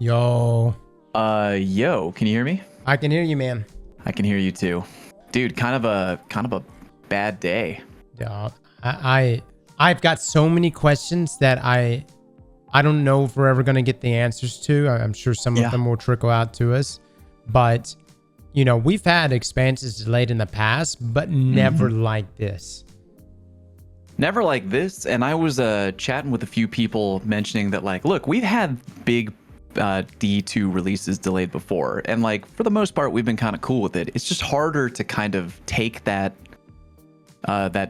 Yo, Yo, can you hear me? I can hear you, man. I can hear you too. Dude, kind of a bad day. Yeah, I've got so many questions that I don't know if we're ever gonna get the answers to. I'm sure some of them will trickle out to us, but you know, we've had expansions delayed in the past, but never like this. Never like this. And I was chatting with a few people mentioning that, like, look, we've had big D2 releases delayed before, and like for the most part we've been kind of cool with it. It's just harder to kind of take that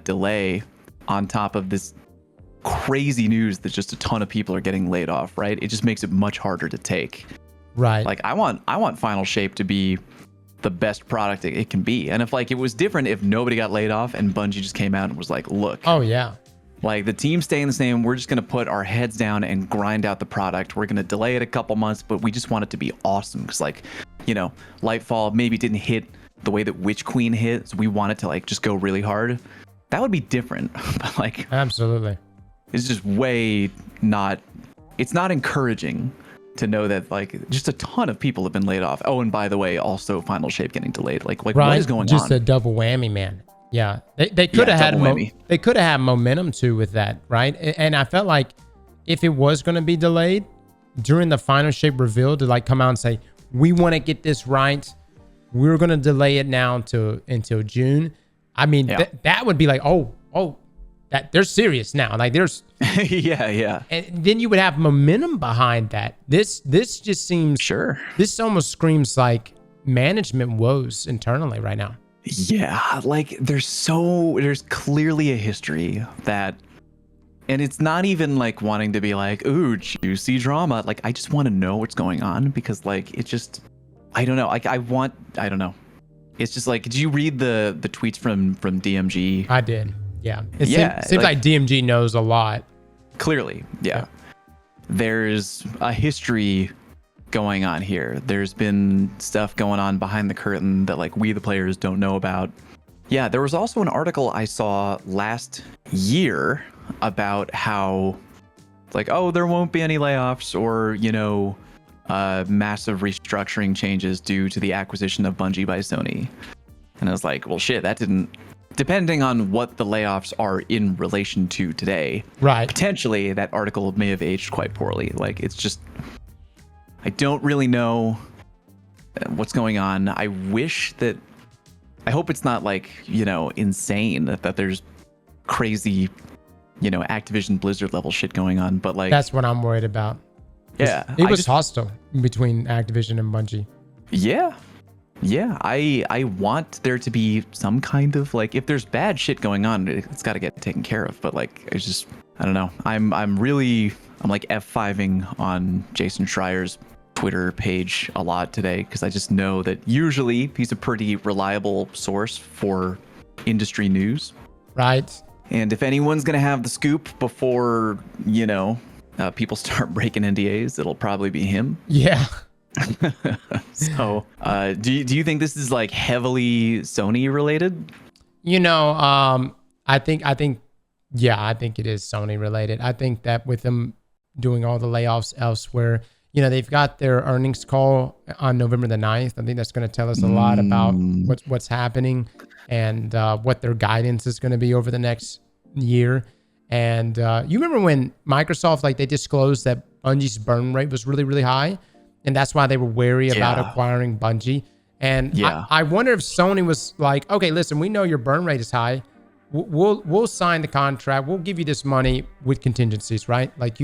delay on top of this crazy news that just a ton of people are getting laid off, right? It just makes it much harder to take. Right. Like I want Final Shape to be the best product it can be. And if like it was different if nobody got laid off and Bungie just came out and was like, look, oh yeah, like the team's staying the same, we're just going to put our heads down and grind out the product. We're going to delay it a couple months, but we just want it to be awesome. Because like, you know, Lightfall maybe didn't hit the way that Witch Queen hit, so we want it to like just go really hard. That would be different. But like, absolutely, it's just it's not encouraging to know that like just a ton of people have been laid off. Oh, and by the way, also Final Shape getting delayed. Like right. What is going just on? Just a double whammy, man. Yeah, they could have had they could have had momentum too with that, right? And I felt like if it was going to be delayed during the Final Shape reveal, to like come out and say, we want to get this right, we're going to delay it now until June. I mean, that would be like, oh, that they're serious now. Like there's yeah. And then you would have momentum behind that. This just seems This almost screams like management woes internally right now. Yeah, like there's clearly a history that, and it's not even like wanting to be like, ooh, juicy drama. Like I just want to know what's going on, because like it just, I don't know. Like I don't know. It's just like, did you read the tweets from DMG? I did. Yeah. It seems like DMG knows a lot. Clearly, yeah. There's a history going on here. There's been stuff going on behind the curtain that like we the players don't know about. Yeah, there was also an article I saw last year about how like, oh, there won't be any layoffs or, you know, massive restructuring changes due to the acquisition of Bungie by Sony. And I was like, well, shit, that didn't, depending on what the layoffs are in relation to today, right? Potentially that article may have aged quite poorly. Like it's just, I don't really know what's going on. I hope it's not like, you know, insane that there's crazy, you know, Activision Blizzard level shit going on. But like, that's what I'm worried about. Yeah. It was hostile between Activision and Bungie. Yeah. Yeah. I want there to be some kind of like, if there's bad shit going on, it's got to get taken care of. But like, it's just, I don't know. I'm like F5ing on Jason Schreier's Twitter page a lot today, because I just know that usually he's a pretty reliable source for industry news. Right. And if anyone's going to have the scoop before, you know, people start breaking NDAs, it'll probably be him. Yeah. So, do you think this is like heavily Sony related? You know, I think it is Sony related. I think that with them doing all the layoffs elsewhere, you know, they've got their earnings call on November the 9th. I think that's going to tell us a lot about what's happening and what their guidance is going to be over the next year. And you remember when Microsoft, like, they disclosed that Bungie's burn rate was really, really high, and that's why they were wary about acquiring Bungie. And I wonder if Sony was like, okay, listen, we know your burn rate is high. We'll sign the contract. We'll give you this money with contingencies, right? Like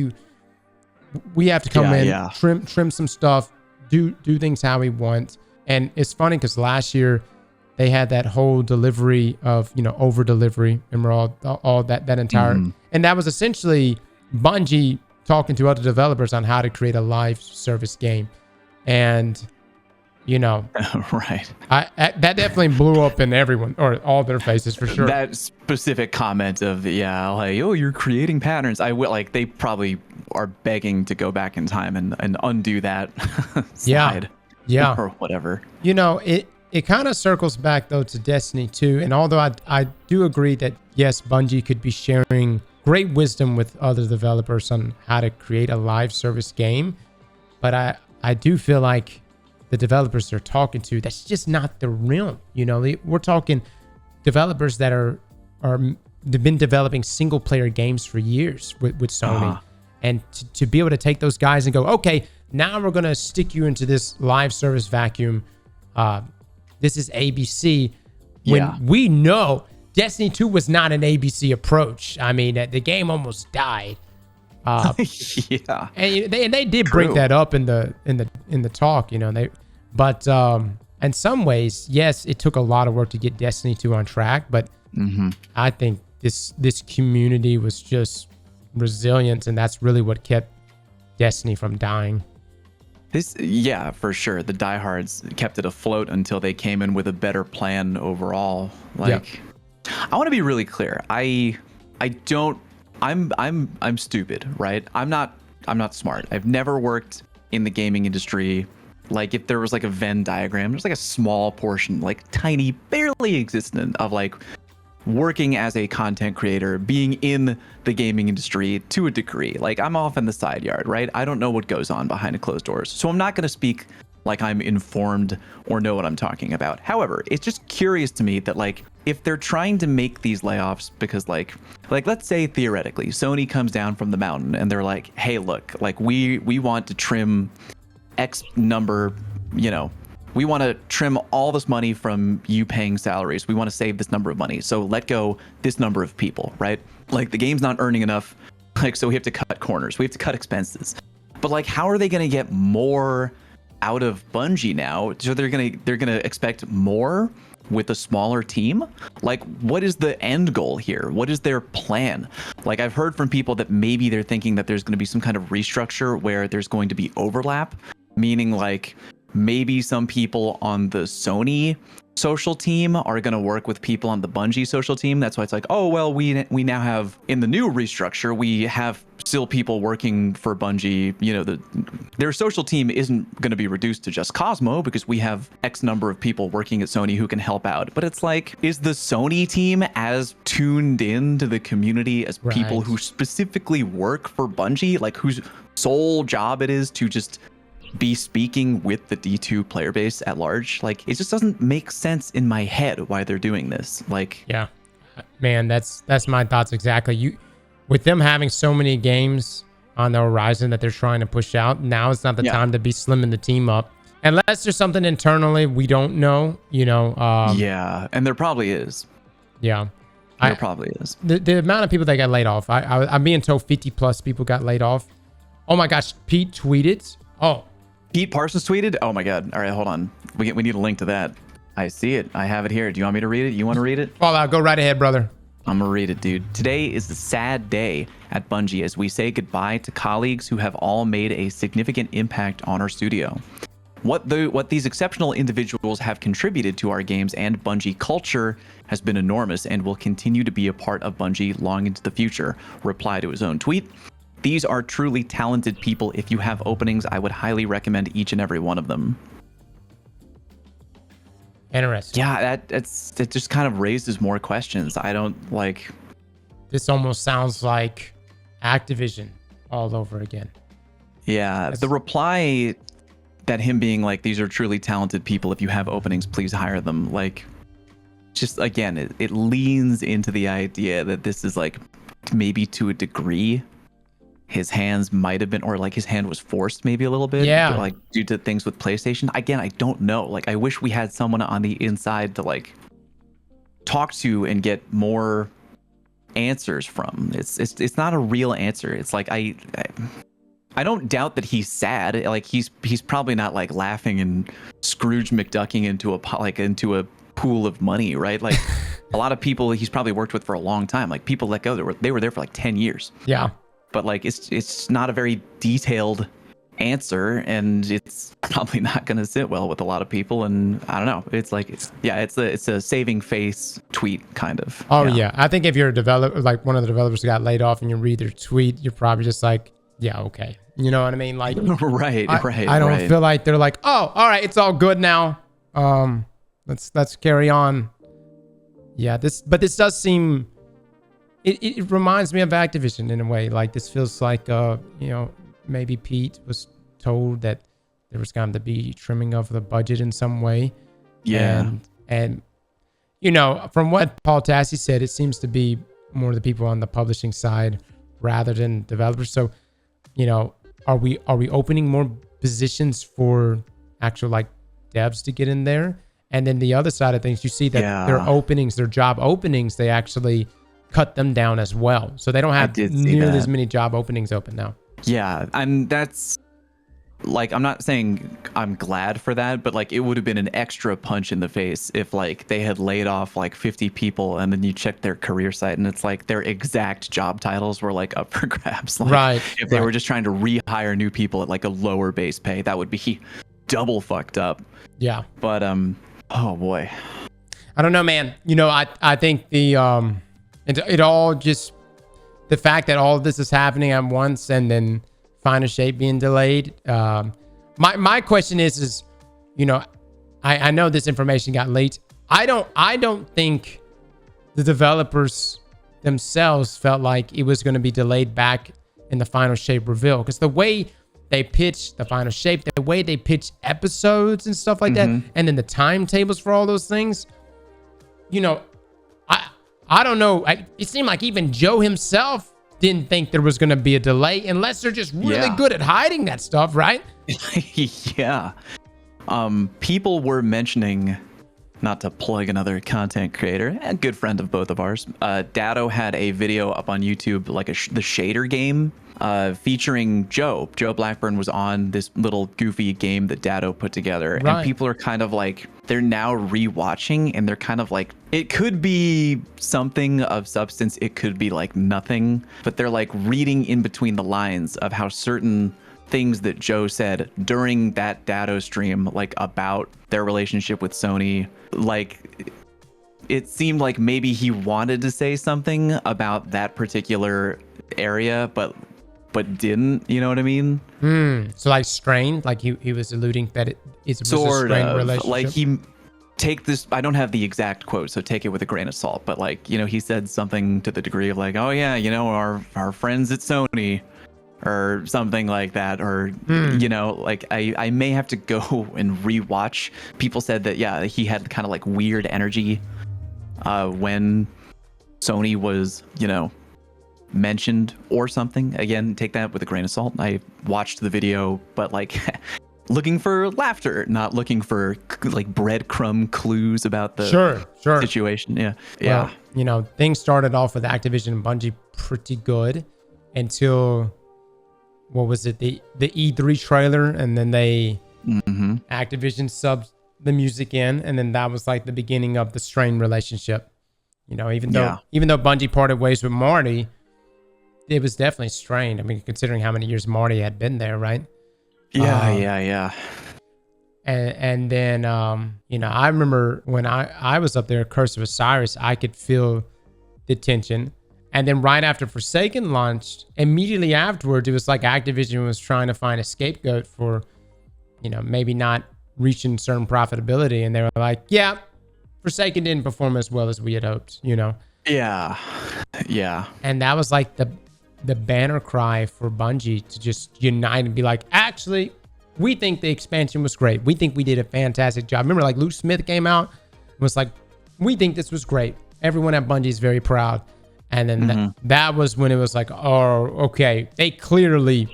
we have to come in, trim some stuff, do things how we want. And it's funny because last year they had that whole delivery of, you know, over delivery, and we're all that entire, and that was essentially Bungie talking to other developers on how to create a live service game. And, you know, right. That definitely blew up in everyone, or all their faces for sure. That specific comment of, like, oh, you're creating patterns. I will, like, they probably are begging to go back in time and undo that slide. Yeah. Or whatever. You know, it kind of circles back though to Destiny 2. And although I do agree that yes, Bungie could be sharing great wisdom with other developers on how to create a live service game, but I do feel like the developers they're talking to, that's just not the realm. We're talking developers that they've been developing single player games for years with Sony. And to be able to take those guys and go, okay, now we're going to stick you into this live service vacuum. This is ABC. When we know Destiny 2 was not an ABC approach. I mean, the game almost died. Yeah. And they did bring that up in the talk, but in some ways, yes, it took a lot of work to get Destiny 2 on track, but I think this community was just resilient, and that's really what kept Destiny from dying. For sure. The diehards kept it afloat until they came in with a better plan overall. I want to be really clear. I'm stupid, right? I'm not smart. I've never worked in the gaming industry. Like, if there was like a Venn diagram, there's like a small portion, like tiny, barely existent, of like working as a content creator, being in the gaming industry to a degree. Like, I'm off in the side yard, right? I don't know what goes on behind closed doors. So I'm not going to speak like I'm informed or know what I'm talking about. However, it's just curious to me that, like, if they're trying to make these layoffs because like let's say theoretically Sony comes down from the mountain and they're like, hey, look, like we want to trim X number, we want to trim all this money from you paying salaries. We want to save this number of money. So let go this number of people, right? Like, the game's not earning enough. Like, so we have to cut corners. We have to cut expenses. But like, how are they going to get more out of Bungie now? So they're going to expect more with a smaller team? Like, what is the end goal here? What is their plan? Like, I've heard from people that maybe they're thinking that there's going to be some kind of restructure where there's going to be overlap, meaning like maybe some people on the Sony social team are going to work with people on the Bungie social team. That's why it's like, oh, well, we now have, in the new restructure, we have still people working for Bungie. Their social team isn't going to be reduced to just Cosmo because we have X number of people working at Sony who can help out. But it's like, is the Sony team as tuned in to the community as people who specifically work for Bungie, like whose sole job it is to just be speaking with the D2 player base at large? Like, it just doesn't make sense in my head why they're doing this. Like, yeah, man, that's my thoughts exactly. With them having so many games on the horizon that they're trying to push out, now is not the time to be slimming the team up, unless there's something internally we don't know. And there probably is. Yeah, there probably is. The amount of people that got laid off, I'm being told 50 plus people got laid off. Oh my gosh, Pete tweeted. Pete Parsons tweeted? Oh my God. All right, hold on. We need a link to that. I see it. I have it here. Do you want me to read it? You want to read it? Fallout, go right ahead, brother. I'm going to read it, dude. Today is a sad day at Bungie as we say goodbye to colleagues who have all made a significant impact on our studio. What these exceptional individuals have contributed to our games and Bungie culture has been enormous and will continue to be a part of Bungie long into the future. Reply to his own tweet. These are truly talented people. If you have openings, I would highly recommend each and every one of them. Interesting. Yeah, it just kind of raises more questions. I don't like. This almost sounds like Activision all over again. Yeah, the reply that him being like, these are truly talented people. If you have openings, please hire them. Like, just again, it leans into the idea that this is like, maybe to a degree, his hands might have been, or like his hand was forced maybe a little bit. Yeah. Like, due to things with PlayStation. Again, I don't know. Like, I wish we had someone on the inside to like talk to and get more answers from. It's not a real answer. It's like, I don't doubt that he's sad. Like, he's probably not like laughing and Scrooge McDucking into a pool of money, right? Like, a lot of people he's probably worked with for a long time. Like, people let go. They were there for like 10 years. Yeah. But like, it's not a very detailed answer, and it's probably not going to sit well with a lot of people. And I don't know. It's like, it's a saving face tweet kind of. Oh yeah. I think if you're a developer, like one of the developers got laid off, and you read their tweet, you're probably just like, yeah, okay. You know what I mean? Like, right. I don't feel like they're like, oh, all right, it's all good now. Let's carry on. Yeah. This does seem. It reminds me of Activision in a way. Like, this feels like, maybe Pete was told that there was going to be trimming of the budget in some way. Yeah. And from what Paul Tassi said, it seems to be more the people on the publishing side rather than developers. So, are we opening more positions for actual like devs to get in there? And then the other side of things, you see that their job openings, they actually cut them down as well. So they don't have nearly as many job openings open now. Yeah, and that's like, I'm not saying I'm glad for that, but like it would have been an extra punch in the face if like they had laid off like 50 people and then you check their career site and it's like their exact job titles were like up for grabs. Like, right. If they were just trying to rehire new people at like a lower base pay, that would be double fucked up. Yeah. But oh boy. I don't know, man. I think it all just, the fact that all of this is happening at once and then Final Shape being delayed. My question is, I know this information got leaked. I don't think the developers themselves felt like it was going to be delayed back in the Final Shape reveal, because the way they pitch the Final Shape, the way they pitch episodes and stuff like that, and then the timetables for all those things, I don't know. It seemed like even Joe himself didn't think there was going to be a delay, unless they're just really good at hiding that stuff, right? Yeah. People were mentioning, not to plug another content creator, a good friend of both of ours, Datto had a video up on YouTube, like the shader game, featuring Joe. Joe Blackburn was on this little goofy game that Datto put together. Right. And people are kind of like, they're now rewatching and they're kind of like, it could be something of substance, it could be like nothing, but they're like reading in between the lines of how certain things that Joe said during that Datto stream, like about their relationship with Sony, like it seemed like maybe he wanted to say something about that particular area, but didn't, you know what I mean? So like strained, like he was alluding that it's a strained relationship. Like take this, I don't have the exact quote, so take it with a grain of salt, but like, he said something to the degree of like, oh yeah, our friends at Sony, or something like that, or like I may have to go and rewatch. People said that he had kind of like weird energy when Sony was mentioned or something. Again, take that with a grain of salt. I watched the video, but like looking for laughter, not looking for like breadcrumb clues about the sure situation. Well, things started off with Activision and Bungie pretty good until, what was it, the E3 trailer, and then Activision subbed the music in, and then that was like the beginning of the strained relationship. Even though Bungie parted ways with Marty, it was definitely strained. I mean, considering how many years Marty had been there, right? Yeah. And then I remember when I was up there at Curse of Osiris, I could feel the tension. And then right after Forsaken launched, immediately afterwards, it was like Activision was trying to find a scapegoat for, maybe not reaching certain profitability. And they were like, yeah, Forsaken didn't perform as well as we had hoped, Yeah. And that was like the banner cry for Bungie to just unite and be like, actually, we think the expansion was great. We think we did a fantastic job. Remember, like Luke Smith came out and was like, we think this was great. Everyone at Bungie is very proud. And then that was when it was like, oh, okay, they clearly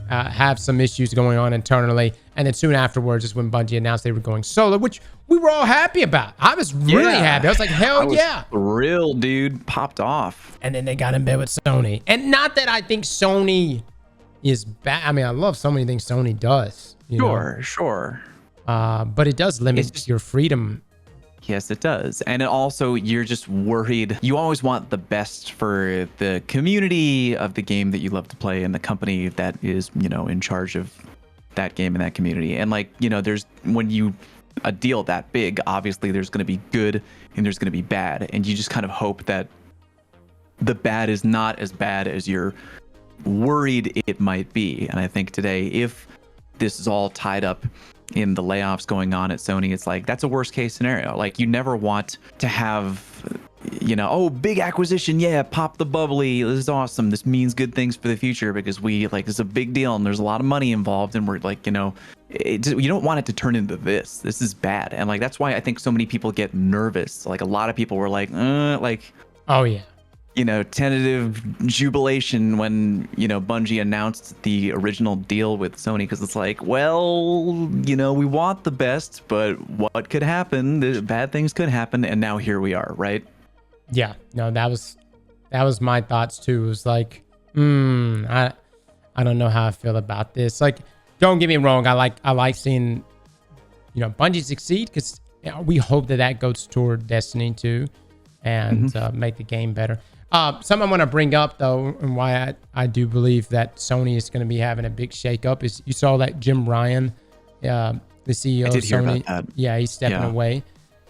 have some issues going on internally. And then soon afterwards is when Bungie announced they were going solo, which we were all happy about. I was really happy. I was like, hell yeah. Real dude, popped off. And then they got in bed with Sony. And not that I think Sony is bad. I mean, I love so many things Sony does. Sure. But it does limit your freedom. Yes, it does. And it also, you're just worried. You always want the best for the community of the game that you love to play and the company that is, in charge of that game and that community. And like, there's, when you a deal that big, obviously there's going to be good and there's going to be bad. And you just kind of hope that the bad is not as bad as you're worried it might be. And I think today, if this is all tied up in the layoffs going on at Sony, it's like, that's a worst case scenario. Like, you never want to have, big acquisition. Yeah, pop the bubbly. This is awesome. This means good things for the future because this is a big deal and there's a lot of money involved. And we're like, you don't want it to turn into this. This is bad, and like that's why I think so many people get nervous. Like a lot of people were like, oh yeah, tentative jubilation when Bungie announced the original deal with Sony, because it's like, well, we want the best, but what could happen? The bad things could happen, and now here we are, right? Yeah, no, that was my thoughts too. It was like, I don't know how I feel about this. Like, don't get me wrong, I like seeing Bungie succeed, because we hope that goes toward Destiny 2 and make the game better. Something I want to bring up though, and why I do believe that Sony is going to be having a big shakeup, is you saw that Jim Ryan, the CEO of Sony, hear about that. Yeah, he's stepping away,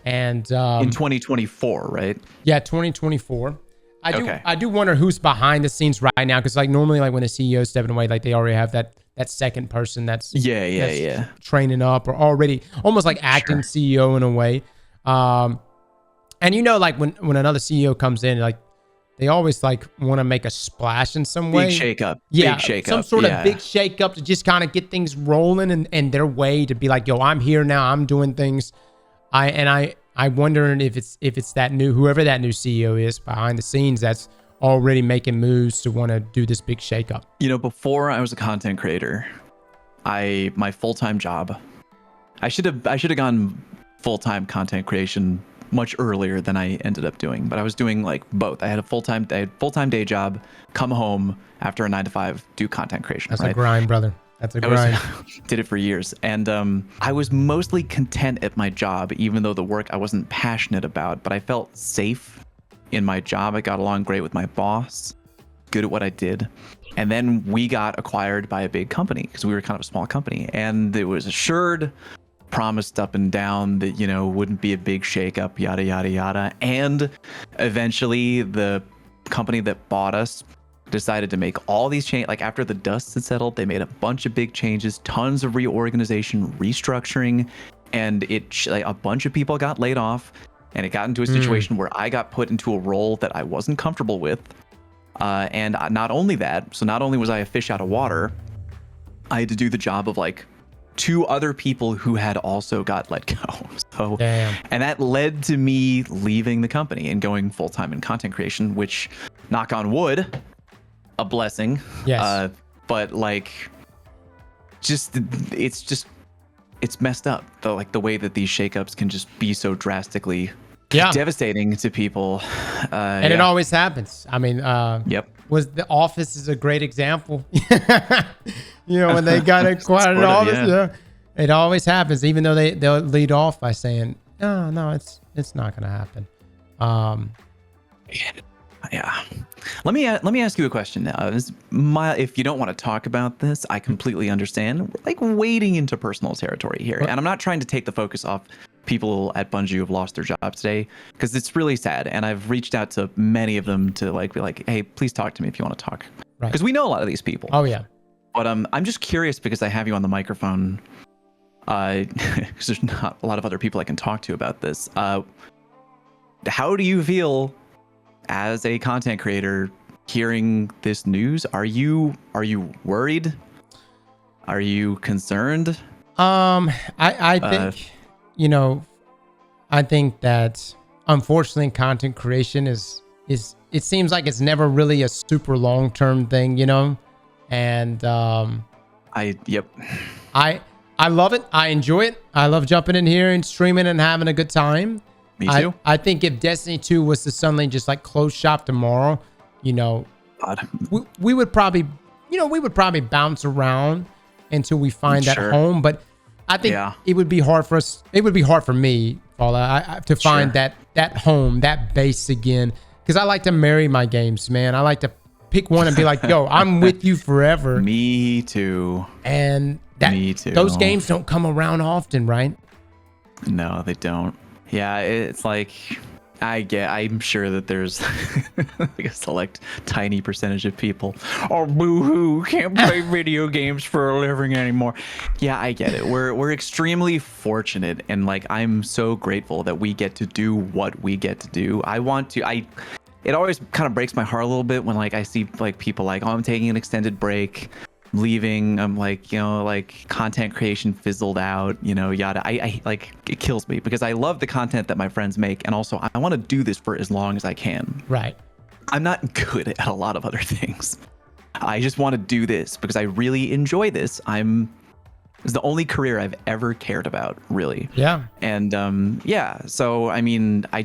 and in 2024, right? Yeah, 2024. I do wonder who's behind the scenes right now, because like normally, like when a CEO is stepping away, like they already have that second person that's training up, or already almost like acting CEO in a way. And like when another CEO comes in, like they always like want to make a splash in some way. Big shakeup. Yeah, big shakeup. Some sort of big shakeup to just kind of get things rolling, and their way to be like, yo, I'm here now, I'm doing things. I wonder if it's that whoever that new CEO is behind the scenes that's already making moves to want to do this big shakeup. Before I was a content creator, my full-time job, I should have gone full-time content creation much earlier than I ended up doing, but I was doing like both. I had a full-time day job, come home after a 9-to-5, do content creation. That's a grind, brother. That's a grind. Did it for years. And I was mostly content at my job, even though the work I wasn't passionate about, but I felt safe in my job. I got along great with my boss, good at what I did. And then we got acquired by a big company, because we were kind of a small company, and it was assured, promised up and down that wouldn't be a big shakeup, yada yada yada. And eventually the company that bought us decided to make all these changes. Like after the dust had settled, they made a bunch of big changes, tons of reorganization, restructuring, and a bunch of people got laid off, and it got into a situation where I got put into a role that I wasn't comfortable with. And not only that, so not only was I a fish out of water, I had to do the job of like 2 other people who had also got let go. So, and that led to me leaving the company and going full-time in content creation, which, knock on wood, a blessing. Yes. But like, it's messed up though. Like the way that these shakeups can just be so drastically devastating to people. And it always happens. I mean, was The Office is a great example. When they got acquired in Office, it always happens. Even though they'll lead off by saying, no, it's not going to happen. Yeah. Let me ask you a question now. If you don't want to talk about this, I completely understand. We're like wading into personal territory here, and I'm not trying to take the focus off people at Bungie who've lost their jobs today, because it's really sad. And I've reached out to many of them to like be like, hey, please talk to me if you want to talk, because we know a lot of these people. Oh yeah. But I'm just curious, because I have you on the microphone, because there's not a lot of other people I can talk to about this. How do you feel as a content creator hearing this news? Are you worried? Are you concerned? I think I think that unfortunately content creation is it seems like it's never really a super long-term thing, and I love it. I enjoy it. I love jumping in here and streaming and having a good time. Me too. I think if Destiny 2 was to suddenly just like close shop tomorrow, we would probably bounce around until we find that home. But I think it would be hard for us. It would be hard for me, Paula, to find that home, that base again. Because I like to marry my games, man. I like to pick one and be like, yo, I'm with you forever. Me too. And me too. Those games don't come around often, right? No, they don't. Yeah, it's like, I'm sure that there's like a select tiny percentage of people, boo-hoo, can't play video games for a living anymore. Yeah, I get it. We're extremely fortunate, and like I'm so grateful that we get to do what we get to do. It always kind of breaks my heart a little bit when like I see like people like, I'm taking an extended break. leaving. I'm like, like content creation fizzled out, yada. I like, it kills me because I love the content that my friends make, and also I want to do this for as long as I can. Right. I'm not good at a lot of other things. I just want to do this because I really enjoy this. It's the only career I've ever cared about, really. Yeah. And so I mean, I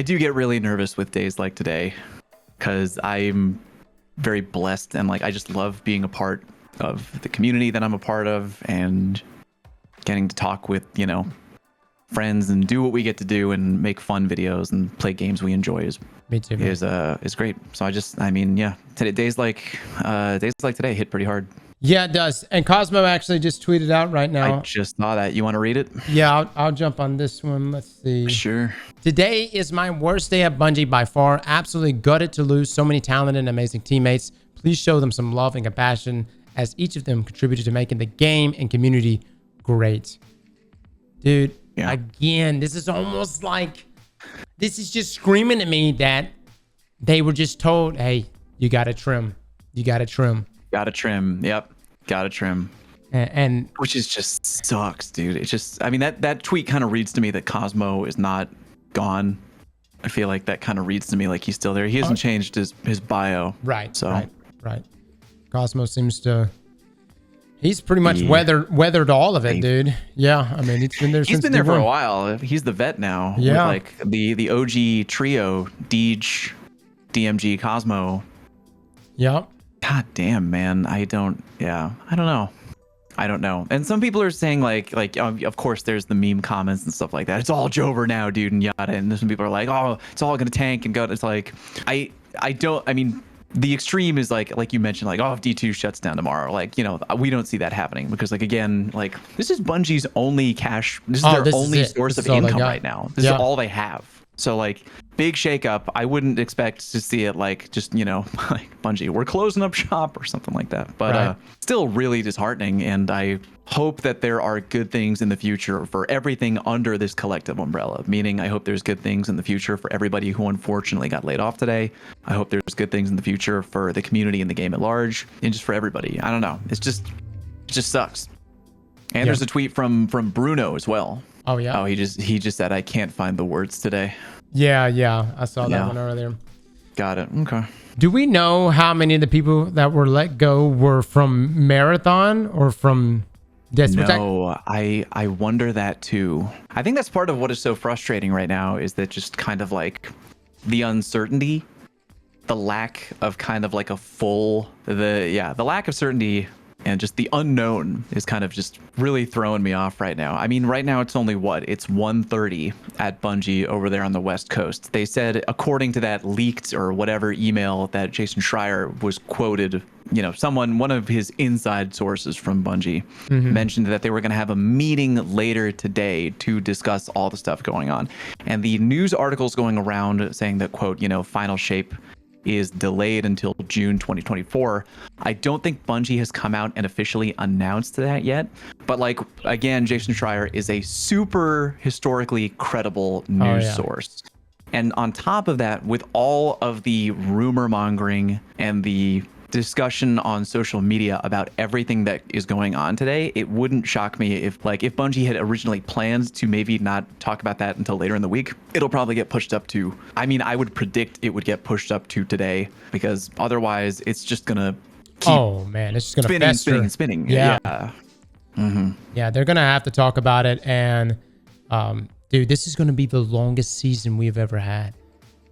do get really nervous with days like today because I'm very blessed, and like I just love being a part of the community that I'm a part of, and getting to talk with friends and do what we get to do and make fun videos and play games we enjoy is great. So days like today hit pretty hard. Yeah, it does. And Cosmo actually just tweeted out right now. I just saw that. You want to read it? Yeah, I'll jump on this one. Let's see. Sure. Today is my worst day at Bungie by far. Absolutely gutted to lose so many talented and amazing teammates. Please show them some love and compassion, as each of them contributed to making the game and community great. Dude, again, this is almost like, this is just screaming at me that they were just told, hey, you got to trim. You got to trim. Gotta trim. Yep. Gotta trim. And which is just sucks, dude. It's just, I mean, that tweet kind of reads to me that Cosmo is not gone. I feel like that kind of reads to me like he's still there. He hasn't changed his bio. Right. So right. Cosmo seems to, he's pretty much weathered all of it, dude. Yeah. I mean, he's been there for a while. He's the vet now. Yeah. With like the OG trio, Deej, DMG, Cosmo. Yep. God damn, man. I don't know. And some people are saying like of course there's the meme comments and stuff like that. It's all Jover now, dude, and yada. And some people are like, oh, it's all gonna tank and go. It's like, I mean, the extreme is like you mentioned, like, oh, if D2 shuts down tomorrow, like, we don't see that happening because, like, again, like, this is Bungie's only cash. This is their only source of income right now. This is all they have. So, like, big shakeup. I wouldn't expect to see it like just, like Bungie, we're closing up shop or something like that. But still really disheartening. And I hope that there are good things in the future for everything under this collective umbrella. Meaning, I hope there's good things in the future for everybody who unfortunately got laid off today. I hope there's good things in the future for the community and the game at large, and just for everybody. I don't know. It just sucks. And there's a tweet from Bruno as well. Oh yeah. Oh, he just said, I can't find the words today. Yeah. I saw that one earlier. Got it. Okay. Do we know how many of the people that were let go were from Marathon or from Desperate? No, I wonder that too. I think that's part of what is so frustrating right now, is that just kind of like the uncertainty, the lack of kind of like the lack of certainty, and just the unknown is kind of just really throwing me off right now. I mean, right now it's only it's 1:30 at Bungie over there on the West Coast. They said, according to that leaked or whatever email that Jason Schreier was quoted, one of his inside sources from Bungie mentioned that they were going to have a meeting later today to discuss all the stuff going on. And the news articles going around saying that, quote, final shape is delayed until June 2024. I don't think Bungie has come out and officially announced that yet. But like, again, Jason Schreier is a super historically credible news source. And on top of that, with all of the rumor mongering and the discussion on social media about everything that is going on today, it wouldn't shock me if Bungie had originally planned to maybe not talk about that until later in the week. It'll probably get pushed up to, I would predict it would get pushed up to today, because otherwise it's just gonna keep it's just gonna spinning. Yeah. Yeah, they're gonna have to talk about it. And dude, this is gonna be the longest season we've ever had.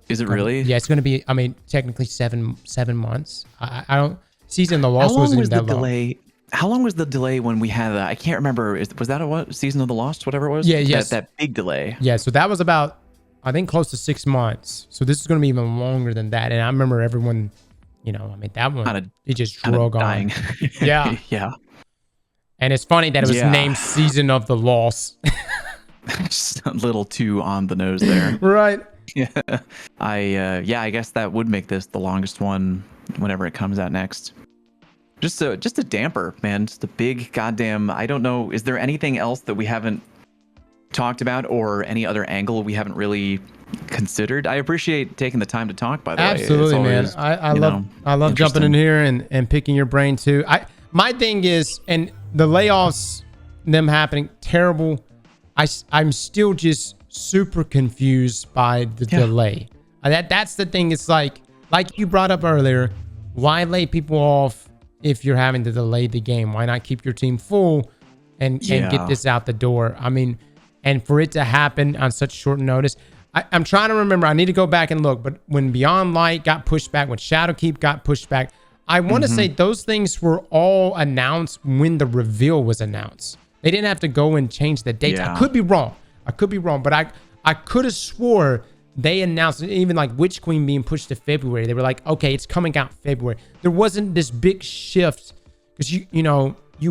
Is it really? Yeah, it's going to be, technically seven months. I don't, Season of the Lost wasn't even that long. How long was the delay when we had that? I can't remember. Was that Season of the Lost, whatever it was? Yeah, yes. That big delay. Yeah, so that was about, I think, close to 6 months. So this is going to be even longer than that. And I remember everyone, that one, it just drug on. Yeah. Yeah. And it's funny that it was named Season of the Lost. Just a little too on the nose there. Right. Yeah, I guess that would make this the longest one whenever it comes out next. Just a damper, man. Just a big goddamn. I don't know. Is there anything else that we haven't talked about, or any other angle we haven't really considered? I appreciate taking the time to talk. By the way, absolutely, man. I love jumping in here and picking your brain too. My thing is, and the layoffs, them happening, terrible. I'm still just super confused by the delay. That's the thing. It's like you brought up earlier, why lay people off if you're having to delay the game? Why not keep your team full and get this out the door? I mean, and for it to happen on such short notice, I'm trying to remember. I need to go back and look. But when Beyond Light got pushed back, when Shadowkeep got pushed back, I want to say those things were all announced when the reveal was announced. They didn't have to go and change the dates. I could be wrong, but I could have swore they announced even like Witch Queen being pushed to February. They were like, okay, it's coming out February. There wasn't this big shift because you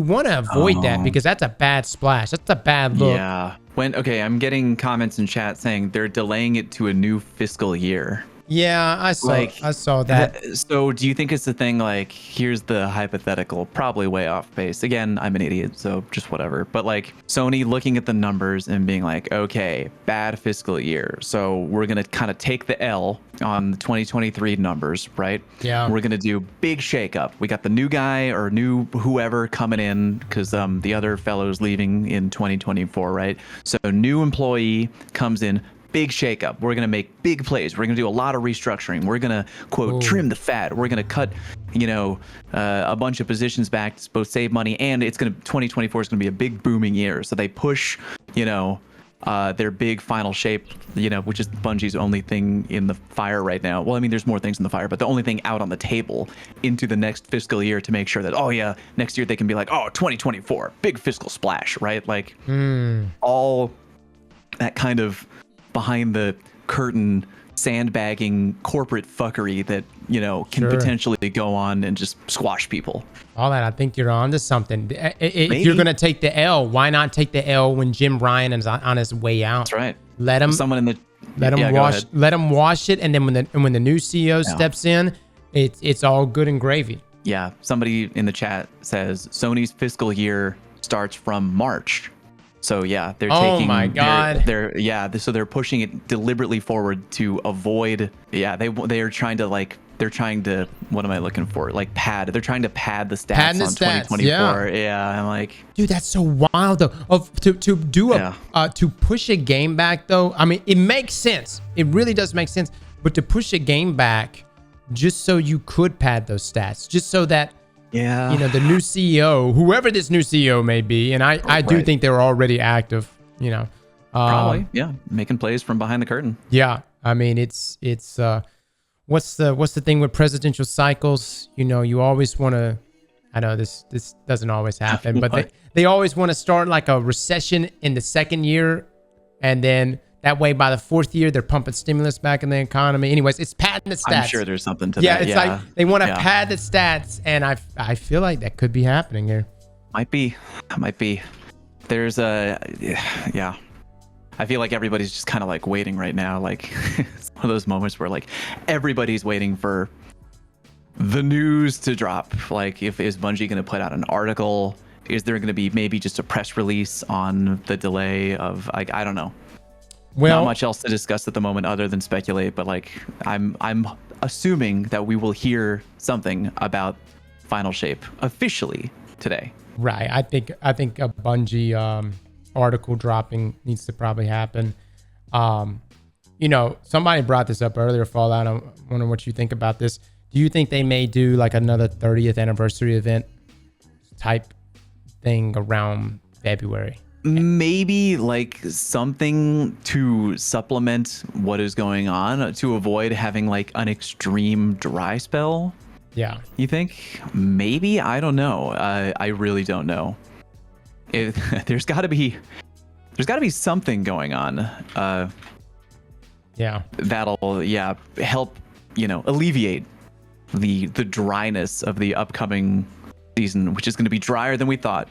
want to avoid that because that's a bad splash. That's a bad look. Yeah. I'm getting comments in chat saying they're delaying it to a new fiscal year. Yeah, I saw that. So do you think it's the thing, like, here's the hypothetical, probably way off base. Again, I'm an idiot, so just whatever. But like Sony looking at the numbers and being like, okay, bad fiscal year. So we're going to kind of take the L on the 2023 numbers, right? Yeah. We're going to do big shakeup. We got the new guy or new whoever coming in because the other fellow's leaving in 2024, right? So new employee comes in. Big shakeup. We're going to make big plays. We're going to do a lot of restructuring. We're going to, quote, trim the fat. We're going to cut, a bunch of positions back to both save money, and 2024 is going to be a big booming year. So they push, their big final shape, which is Bungie's only thing in the fire right now. Well, I mean, there's more things in the fire, but the only thing out on the table into the next fiscal year to make sure that, next year they can be like, 2024, big fiscal splash, right? Like all that kind of behind the curtain sandbagging corporate fuckery that can potentially go on and just squash people. All that, I think you're on to something. If you're gonna take the L, why not take the L when Jim Ryan is on his way out? That's right. Let him wash it, and then when the new CEO steps in, it's all good and gravy. Yeah, somebody in the chat says Sony's fiscal year starts from March. So yeah, they're taking. Oh my God! So they're pushing it deliberately forward to avoid. Yeah, they're trying to what am I looking for? Like pad. They're trying to pad the stats on 2024. Yeah, I'm like, dude, that's so wild though. To push a game back though. I mean, it makes sense. It really does make sense. But to push a game back just so you could pad those stats, just so that. Yeah, the new CEO, whoever this new CEO may be, and I do think they were already active. Probably, making plays from behind the curtain. Yeah, I mean it's what's the thing with presidential cycles? You always want to. I know this doesn't always happen, but they always want to start like a recession in the second year, and then. That way, by the fourth year, they're pumping stimulus back in the economy. Anyways, it's padding the stats. I'm sure there's something to that. Yeah, it's like they want to pad the stats, and I feel like that could be happening here. Might be. There's I feel like everybody's just kind of like waiting right now. Like it's one of those moments where like everybody's waiting for the news to drop. Like, is Bungie going to put out an article? Is there going to be maybe just a press release on the delay of like I don't know. Well, not much else to discuss at the moment other than speculate, but like I'm assuming that we will hear something about Final Shape officially today. Right. I think a Bungie article dropping needs to probably happen. Somebody brought this up earlier, Fallout. I wonder what you think about this. Do you think they may do like another 30th anniversary event type thing around February? Maybe like something to supplement what is going on to avoid having like an extreme dry spell. Yeah. You think? Maybe? I don't know. I really don't know. There's got to be something going on. That'll help, alleviate the dryness of the upcoming season, which is going to be drier than we thought.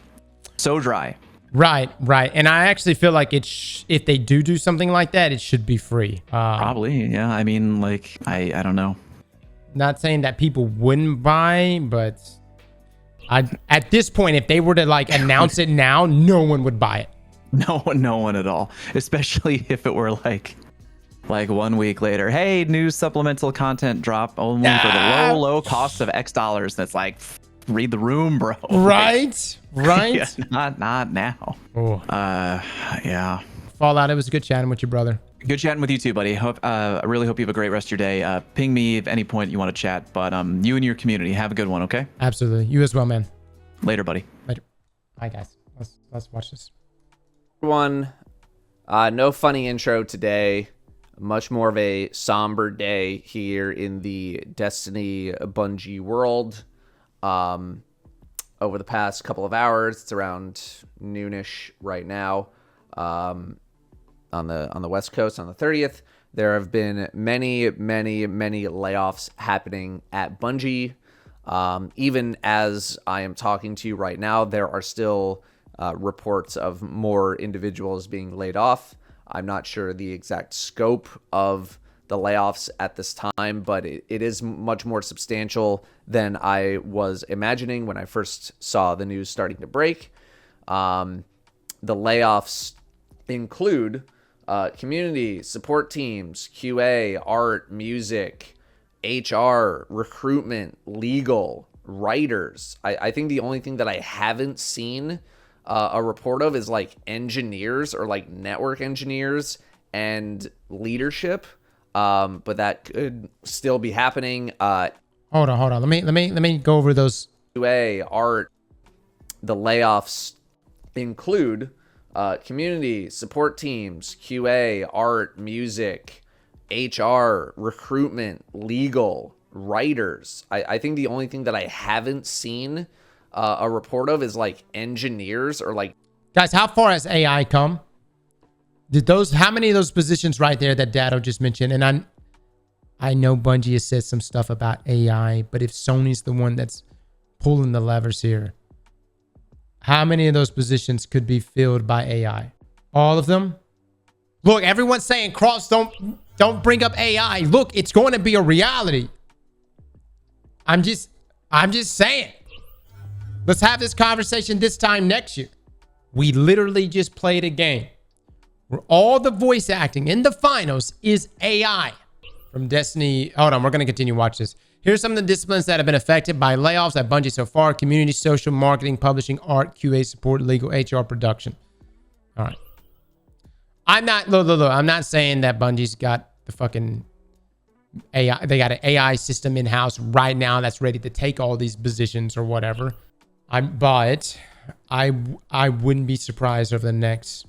So dry. Right. And I actually feel like if they do something like that, it should be free. Probably, yeah. I mean, like, I don't know. Not saying that people wouldn't buy, but at this point, if they were to like announce it now, no one would buy it. No one at all. Especially if it were like 1 week later, hey, new supplemental content drop only for the low cost of X dollars. That's like, Read the room, bro. Right? Right? Yeah, not now. Oh. Yeah. Fallout, it was good chatting with you, brother. Good chatting with you too, buddy. I really hope you have a great rest of your day. Ping me at any point you want to chat, but you and your community have a good one, okay? Absolutely. You as well, man. Later, buddy. Later. Bye, guys. Let's watch this. One, no funny intro today. Much more of a somber day here in the Destiny Bungie world. Over the past couple of hours, it's around noonish right now. On the West Coast on the 30th, there have been many layoffs happening at Bungie. Even as I am talking to you right now, there are still reports of more individuals being laid off. I'm not sure the exact scope of the layoffs at this time, but it is much more substantial than I was imagining when I first saw the news starting to break. The layoffs include community, support teams, QA, art, music, HR, recruitment, legal, writers. I think the only thing that I haven't seen a report of is like engineers or like network engineers and leadership. But that could still be happening. Hold on. Let me go over those. QA, art. The layoffs include community, support teams, QA, art, music, HR, recruitment, legal, writers. I think the only thing that I haven't seen a report of is like engineers or like. Guys, how far has AI come? How many of those positions right there that Datto just mentioned? And I know Bungie has said some stuff about AI, but if Sony's the one that's pulling the levers here, how many of those positions could be filled by AI? All of them? Look, everyone's saying, Cross, don't bring up AI. Look, it's going to be a reality. I'm just saying. Let's have this conversation this time next year. We literally just played a game where all the voice acting in the finals is AI from Destiny. Hold on, we're going to continue to watch this. Here's some of the disciplines that have been affected by layoffs at Bungie so far: community, social, marketing, publishing, art, QA, support, legal, HR, production. All right. I'm not saying that Bungie's got the fucking AI. They got an AI system in-house right now that's ready to take all these positions or whatever. But I wouldn't be surprised over the next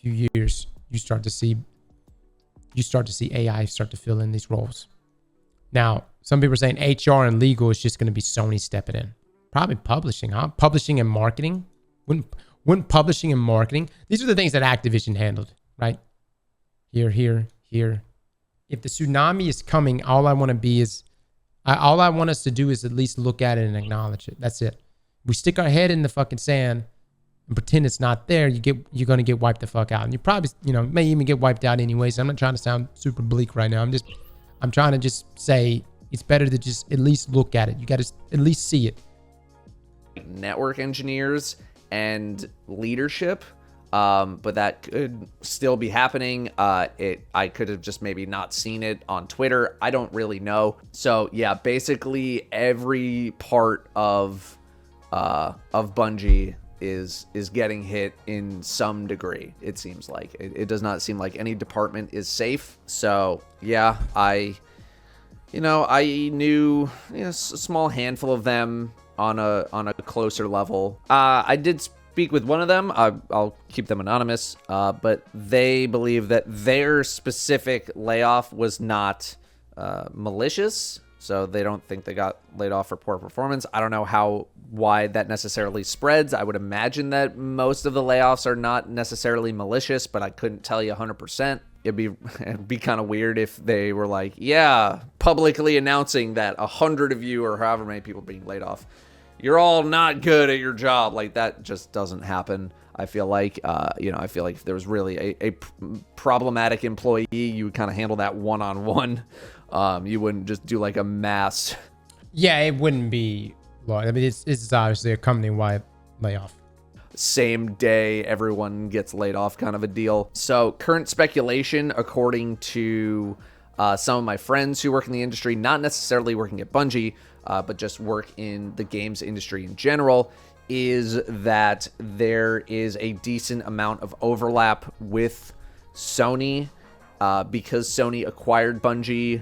few years you start to see AI start to fill in these roles. Now, some people are saying HR and legal is just going to be Sony stepping in. Probably publishing, huh? Publishing and marketing. Wouldn't publishing and marketing? These are the things that Activision handled, right? Here. If the tsunami is coming, all I want us to do is at least look at it and acknowledge it. That's it. We stick our head in the fucking sand and pretend it's not there, you're going to get wiped the fuck out. And you probably, may even get wiped out anyways. I'm not trying to sound super bleak right now. I'm trying to just say it's better to just at least look at it. You got to at least see it. Network engineers and leadership. But that could still be happening. I could have just maybe not seen it on Twitter. I don't really know. So yeah, basically every part of Bungie is getting hit in some degree. It seems like it does not seem like any department is safe. So yeah, I knew a small handful of them on a closer level. I did speak with one of them. I'll keep them anonymous, but they believe that their specific layoff was not malicious. So they don't think they got laid off for poor performance. I don't know how wide that necessarily spreads. I would imagine that most of the layoffs are not necessarily malicious, but I couldn't tell you 100%. It'd be kind of weird if they were like, yeah, publicly announcing that 100 of you or however many people being laid off, you're all not good at your job. Like, that just doesn't happen. I feel like, if there was really a problematic employee, you would kind of handle that one-on-one. You wouldn't just do like a mass. Yeah, it wouldn't be. Well, I mean, it's obviously a company-wide layoff. Same day, everyone gets laid off kind of a deal. So current speculation, according to some of my friends who work in the industry, not necessarily working at Bungie, but just work in the games industry in general, is that there is a decent amount of overlap with Sony because Sony acquired Bungie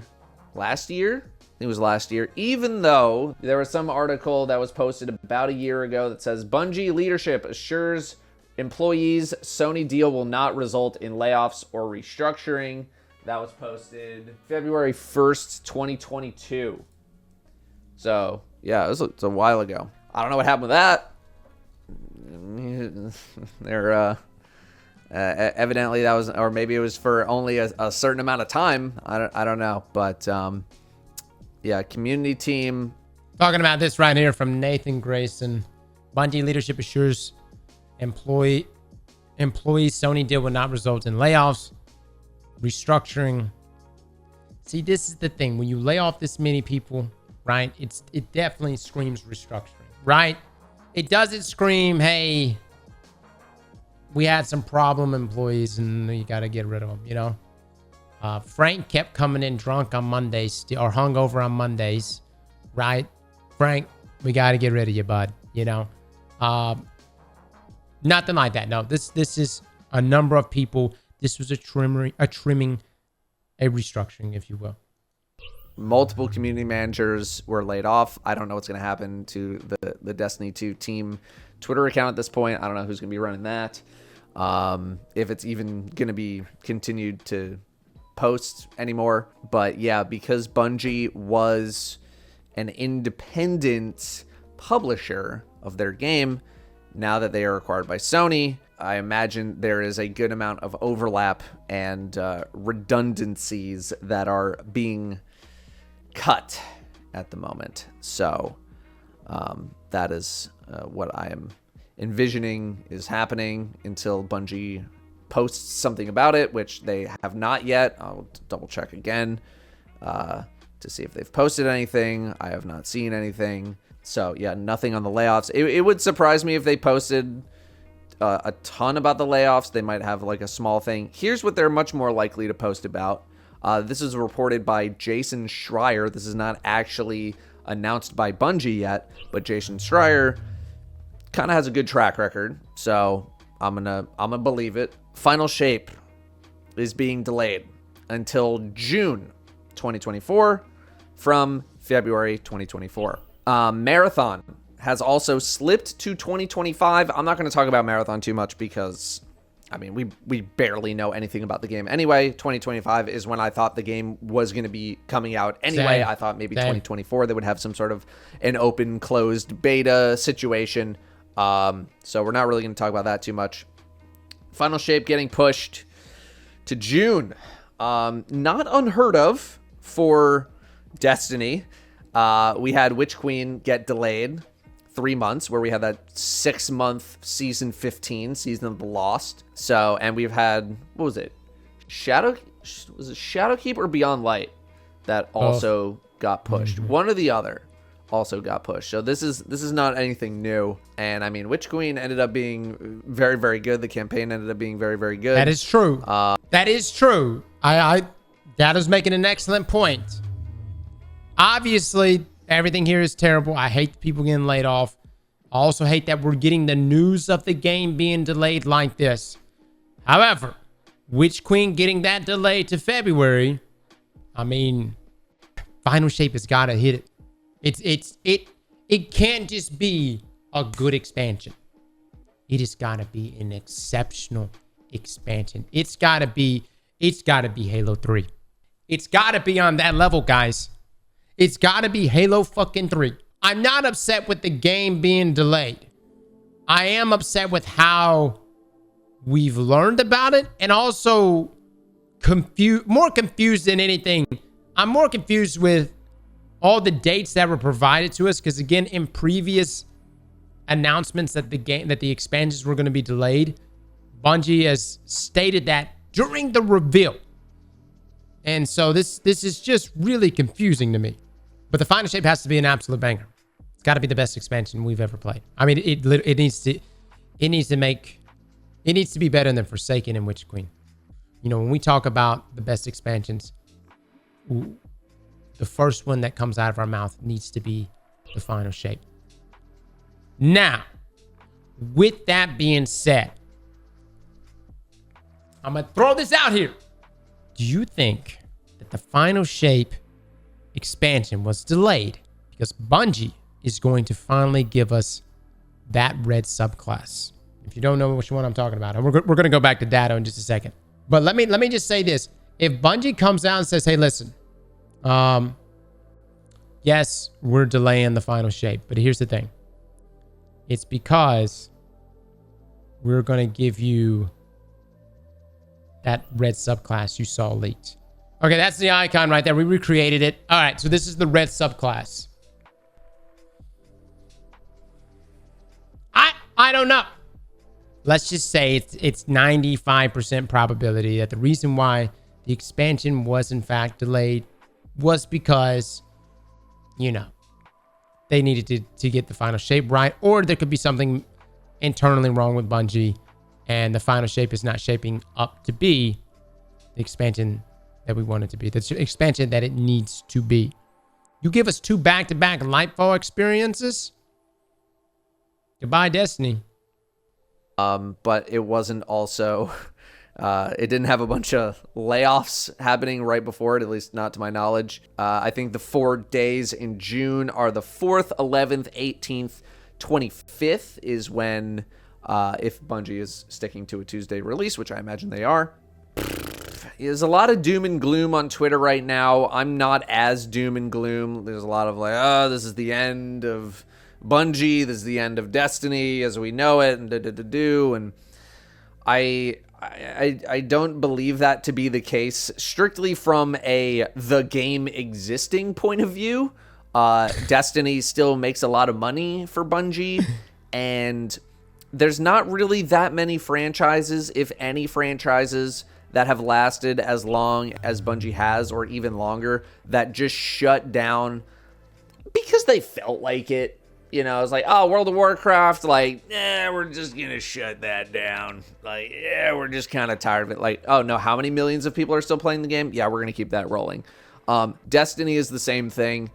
last year. It was last year, even though there was some article that was posted about a year ago that says Bungie leadership assures employees Sony deal will not result in layoffs or restructuring. That was posted February 1st, 2022. So, yeah, it's a while ago. I don't know what happened with that. They're evidently that was, or maybe it was for only a certain amount of time. I don't know, but yeah, community team. Talking about this right here from Nathan Grayson. Bungie leadership assures employees Sony deal will not result in layoffs, restructuring. See, this is the thing. When you lay off this many people, right? It definitely screams restructuring, right? It doesn't scream, hey, we had some problem employees and you got to get rid of them, you know? Frank kept coming in drunk on Mondays or hungover on Mondays, right? Frank, we got to get rid of you, bud, you know? Nothing like that. No, this is a number of people. This was a trimming, a restructuring, if you will. Multiple community managers were laid off. I don't know what's going to happen to the Destiny 2 team Twitter account at this point. I don't know who's going to be running that. If it's even going to be continued to post anymore. But yeah, because Bungie was an independent publisher of their game, now that they are acquired by Sony, I imagine there is a good amount of overlap and redundancies that are being cut at the moment. So that is what I am envisioning is happening until Bungie posts something about it, which they have not yet. I'll double check again to see if they've posted anything. I have not seen anything. So yeah, nothing on the layoffs. It would surprise me if they posted a ton about the layoffs. They might have like a small thing. Here's what they're much more likely to post about. This is reported by Jason Schreier. This is not actually announced by Bungie yet, but Jason Schreier kind of has a good track record, so I'm gonna believe it. Final Shape is being delayed until June 2024 from February 2024. Marathon has also slipped to 2025. I'm not going to talk about Marathon too much because, I mean, we barely know anything about the game anyway. 2025 is when I thought the game was going to be coming out anyway. I thought maybe 2024 they would have some sort of an open, closed beta situation. So we're not really going to talk about that too much. Final Shape getting pushed to June. Not unheard of for Destiny. We had Witch Queen get delayed 3 months, where we had that 6-month season 15, season of the Lost. So, and we've had, what was it? Shadowkeep or Beyond Light that also got pushed. One or the other also got pushed. So this is not anything new. And I mean, Witch Queen ended up being very, very good. The campaign ended up being very, very good. That is true. That is true. Datto's making an excellent point. Obviously, everything here is terrible. I hate people getting laid off. I also hate that we're getting the news of the game being delayed like this. However, Witch Queen getting that delay to February, I mean, Final Shape has got to hit it. It can't just be a good expansion. It has got to be an exceptional expansion. It's got to be Halo 3. It's got to be on that level, guys. It's got to be Halo fucking 3. I'm not upset with the game being delayed. I am upset with how we've learned about it, and also more confused than anything. I'm more confused with all the dates that were provided to us, because again, in previous announcements that the expansions were going to be delayed, Bungie has stated that during the reveal. And so this is just really confusing to me. But the Final Shape has to be an absolute banger. It's got to be the best expansion we've ever played. I mean, it needs to be better than Forsaken and Witch Queen. You know, when we talk about the best expansions, the first one that comes out of our mouth needs to be the final shape. Now, with that being said, I'm going to throw this out here. Do you think that the final shape expansion was delayed because Bungie is going to finally give us that red subclass? If you don't know which one I'm talking about, and we're going to go back to Datto in just a second. But let me just say this. If Bungie comes out and says, hey, listen, yes, we're delaying the final shape, but here's the thing. It's because we're going to give you that red subclass you saw leaked. Okay, that's the icon right there. We recreated it. All right, so this is the red subclass. I don't know. Let's just say it's 95% probability that the reason why the expansion was in fact delayed was because, you know, they needed to get the final shape right, or there could be something internally wrong with Bungie and the final shape is not shaping up to be the expansion that we want it to be, the expansion that it needs to be. You give us 2 back-to-back Lightfall experiences? Goodbye, Destiny. But it wasn't also, it didn't have a bunch of layoffs happening right before it, at least not to my knowledge. I think the 4 days in June are the 4th, 11th, 18th, 25th is when, if Bungie is sticking to a Tuesday release, which I imagine they are. There's a lot of doom and gloom on Twitter right now. I'm not as doom and gloom. There's a lot of like, oh, this is the end of Bungie, this is the end of Destiny as we know it, and and I don't believe that to be the case strictly from the game existing point of view. Destiny still makes a lot of money for Bungie, and there's not really that many franchises, if any franchises, that have lasted as long as Bungie has, or even longer, that just shut down because they felt like it. You know, it's like, oh, World of Warcraft, like, we're just going to shut that down. Like, we're just kind of tired of it. Like, oh, no, how many millions of people are still playing the game? Yeah, we're going to keep that rolling. Destiny is the same thing.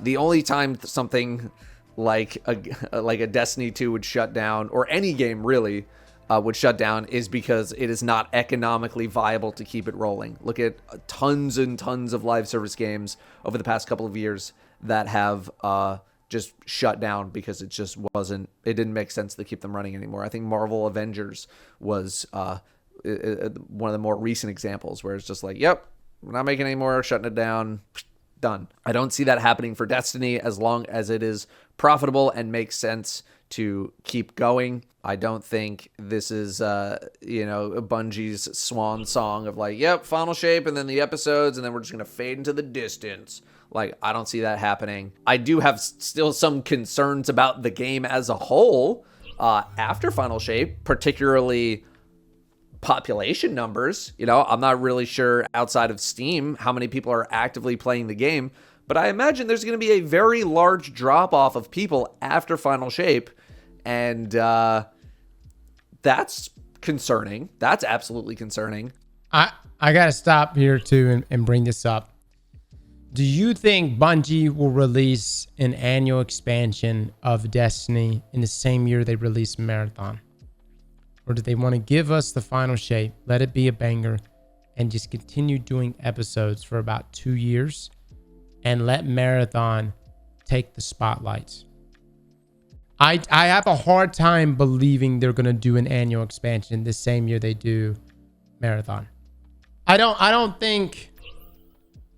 The only time something like a Destiny 2 would shut down, or any game really would shut down, is because it is not economically viable to keep it rolling. Look at tons and tons of live service games over the past couple of years that have just shut down because it didn't make sense to keep them running anymore. I think Marvel Avengers was one of the more recent examples where it's just like, yep, we're not making any more, shutting it down, done. I don't see that happening for Destiny as long as it is profitable and makes sense to keep going. I don't think this is, Bungie's swan song of like, yep, final shape, and then the episodes, and then we're just going to fade into the distance. Like, I don't see that happening. I do have still some concerns about the game as a whole after final shape, particularly population numbers. You know, I'm not really sure outside of Steam how many people are actively playing the game, but I imagine there's going to be a very large drop-off of people after final shape, and that's concerning. That's absolutely concerning. I got to stop here too and bring this up. Do you think Bungie will release an annual expansion of Destiny in the same year they release Marathon? Or do they want to give us the final shape, let it be a banger, and just continue doing episodes for about 2 years and let Marathon take the spotlight? I have a hard time believing they're going to do an annual expansion the same year they do Marathon. I don't think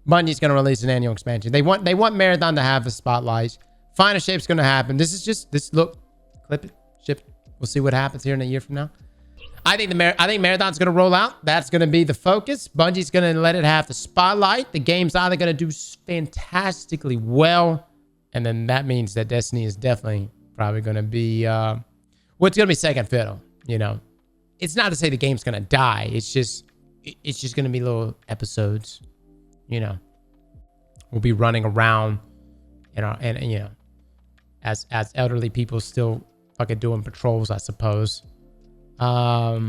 Bungie's going to release an annual expansion. They want Marathon to have the spotlight. Final shape's going to happen. Look, clip it, ship it. We'll see what happens here in a year from now. I think Marathon's going to roll out. That's going to be the focus. Bungie's going to let it have the spotlight. The game's either going to do fantastically well, and then that means that Destiny is definitely probably going to be it's going to be second fiddle. You know, it's not to say the game's going to die. It's just going to be little episodes. You know, we'll be running around, and you know, as elderly people still fucking doing patrols, I suppose. But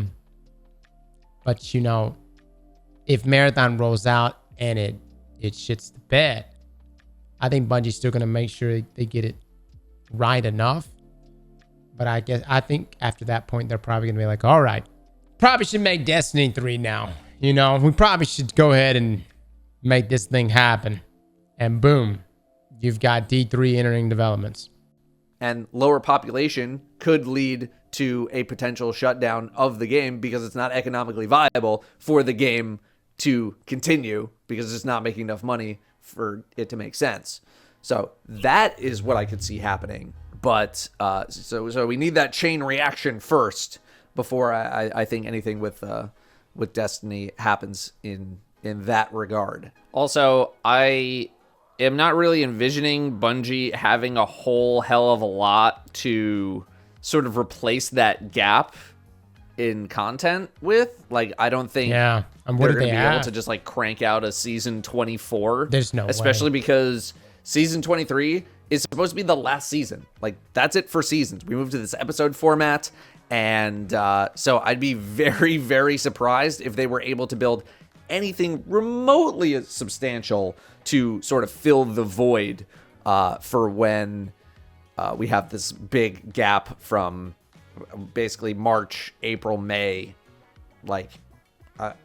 you know, if Marathon rolls out and it shits the bed, I think Bungie's still going to make sure they get it right enough. But I think after that point, they're probably going to be like, all right, probably should make Destiny 3 now. You know, we probably should go ahead and make this thing happen. And boom, you've got D3 entering developments. And lower population could lead to a potential shutdown of the game because it's not economically viable for the game to continue because it's not making enough money for it to make sense. So that is what I could see happening. But so we need that chain reaction first before I think anything with Destiny happens in that regard. Also, I am not really envisioning Bungie having a whole hell of a lot to sort of replace that gap in content with. Like, I don't think and what they're do going they to be able have? to just like crank out a season 24. There's no especially way. because season 23 is supposed to be the last season. Like, that's it for seasons. We moved to this episode format, and so I'd be very, very surprised if they were able to build anything remotely as substantial to sort of fill the void for when we have this big gap from basically March, April, May. Like,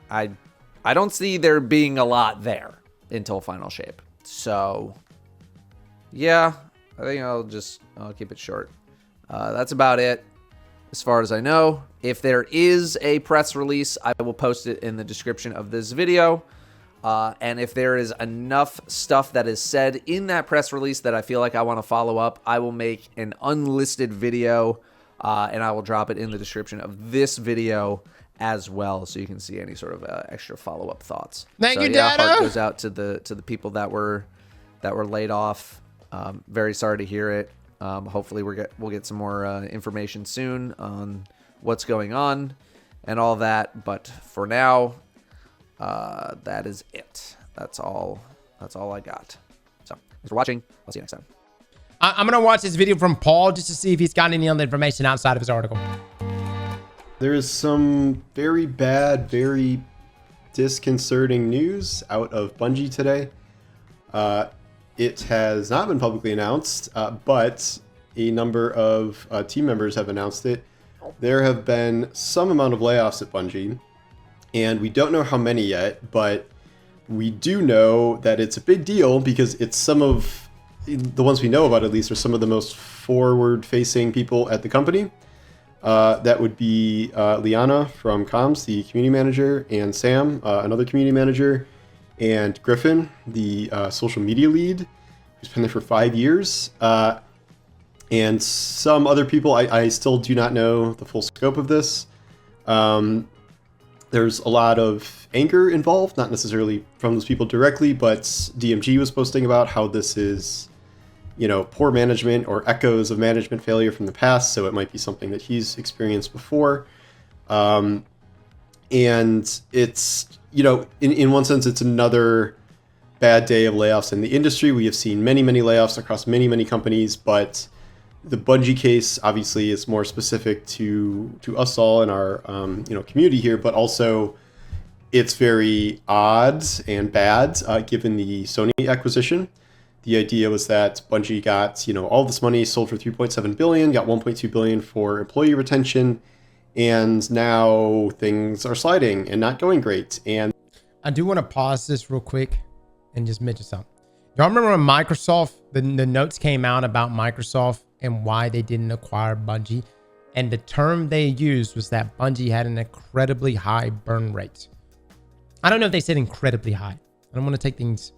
I don't see there being a lot there until Final Shape. So, yeah, I think I'll keep it short. That's about it as far as I know. If there is a press release, I will post it in the description of this video. And if there is enough stuff that is said in that press release that I feel like I want to follow up, I will make an unlisted video, and I will drop it in the description of this video as well, so you can see any sort of extra follow-up thoughts. Thank you, yeah, Datto. heart goes out to the people that were laid off. Very sorry to hear it. Hopefully we'll get some more information soon on what's going on and all that. But for now, that is it. That's all I got. So thanks for watching. I'll see you next time. I'm going to watch this video from Paul just to see if he's got any other information outside of his article. There is some very bad, very disconcerting news out of Bungie today. It has not been publicly announced, but a number of team members have announced it. There have been some amount of layoffs at Bungie, and we don't know how many yet, but we do know that it's a big deal because it's some of the ones we know about, at least, are some of the most forward-facing people at the company. That would be Liana from Comms, the community manager, and Sam, another community manager, and Griffin, the social media lead, who's been there for 5 years, and some other people. I still do not know the full scope of this. There's a lot of anger involved, not necessarily from those people directly, but DMG was posting about how this is, poor management or echoes of management failure from the past, so it might be something that he's experienced before. And it's, in one sense, it's another bad day of layoffs in the industry. We have seen many, many layoffs across many, many companies, but the Bungie case obviously is more specific to us all in our community here, but also it's very odd and bad given the Sony acquisition. The idea was that Bungie got, all this money, sold for $3.7 billion, got $1.2 billion for employee retention, and now things are sliding and not going great. And I do want to pause this real quick and just mention something. Y'all remember when Microsoft, the notes came out about Microsoft and why they didn't acquire Bungie? And the term they used was that Bungie had an incredibly high burn rate. I don't know if they said incredibly high. I don't want to take things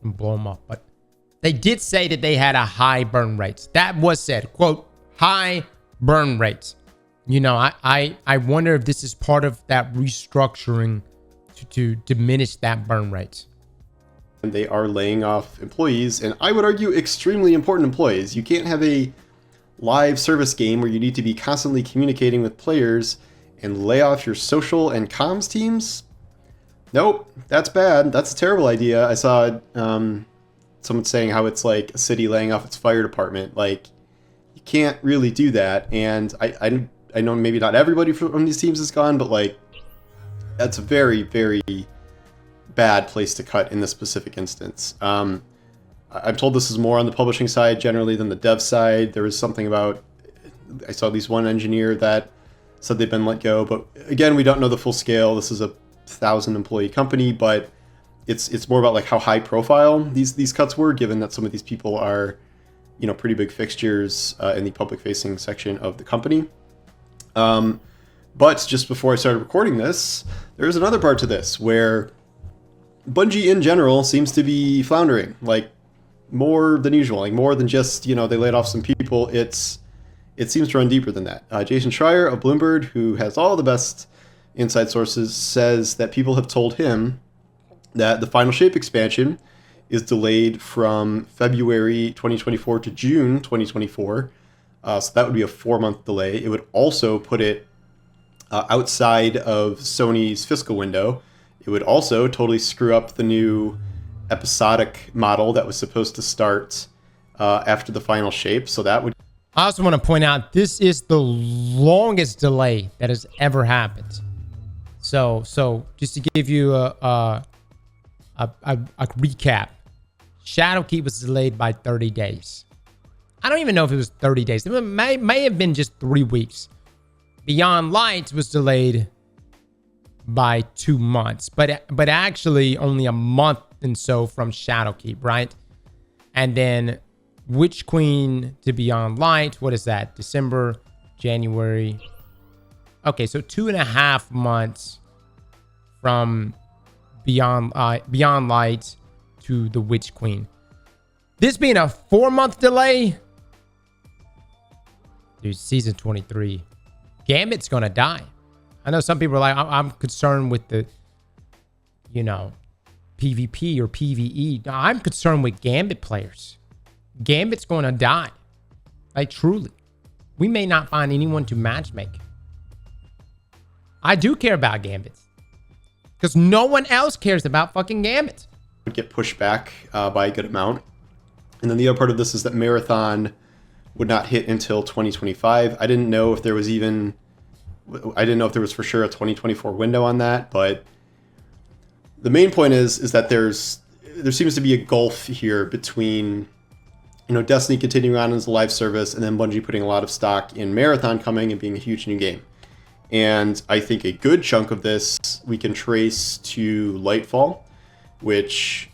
and blow them up, but they did say that they had a high burn rate. That was said, quote, high burn rates. I wonder if this is part of that restructuring to diminish that burn rate. And they are laying off employees, and I would argue extremely important employees. You can't have a live service game where you need to be constantly communicating with players and lay off your social and comms teams. Nope, that's bad. That's a terrible idea. I saw someone saying how it's like a city laying off its fire department. Like, you can't really do that. And I know maybe not everybody from these teams is gone, but like, that's a very, very bad place to cut in this specific instance. I'm told this is more on the publishing side generally than the dev side. There was something about, I saw at least one engineer that said they've been let go, but again, we don't know the full scale. This is a 1,000 employee company, but it's more about like how high profile these cuts were, given that some of these people are, you know, pretty big fixtures in the public facing section of the company. But just before I started recording this, there's another part to this where Bungie in general seems to be floundering, like more than usual, like more than just, you know, they laid off some people. It seems to run deeper than that. Jason Schreier of Bloomberg, who has all the best inside sources, says that people have told him that the Final Shape expansion is delayed from February 2024 to June 2024. So that would be a 4-month delay. It would also put it outside of Sony's fiscal window. It would also totally screw up the new episodic model that was supposed to start after the Final Shape. So that would... I also want to point out, this is the longest delay that has ever happened. So just to give you a recap, Shadowkeep was delayed by 30 days. I don't even know if it was 30 days. It may have been just 3 weeks. Beyond Light was delayed by 2 months, but actually only a month and so from Shadowkeep, right? And then Witch Queen to Beyond Light, what is that? December, January. Okay, so 2.5 months from Beyond Light to the Witch Queen. This being a 4-month delay, dude, season 23, Gambit's gonna die. I know some people are like, I'm concerned with the, you know, PvP or PvE. No, I'm concerned with Gambit players. Gambit's gonna die. Like, truly. We may not find anyone to matchmake. I do care about Gambit, because no one else cares about fucking Gambit. Would get pushed back by a good amount. And then the other part of this is that Marathon would not hit until 2025. I didn't know if there was for sure a 2024 window on that, but the main point is that there seems to be a gulf here between, you know, Destiny continuing on as a live service and then Bungie putting a lot of stock in Marathon coming and being a huge new game. And I think a good chunk of this we can trace to Lightfall, which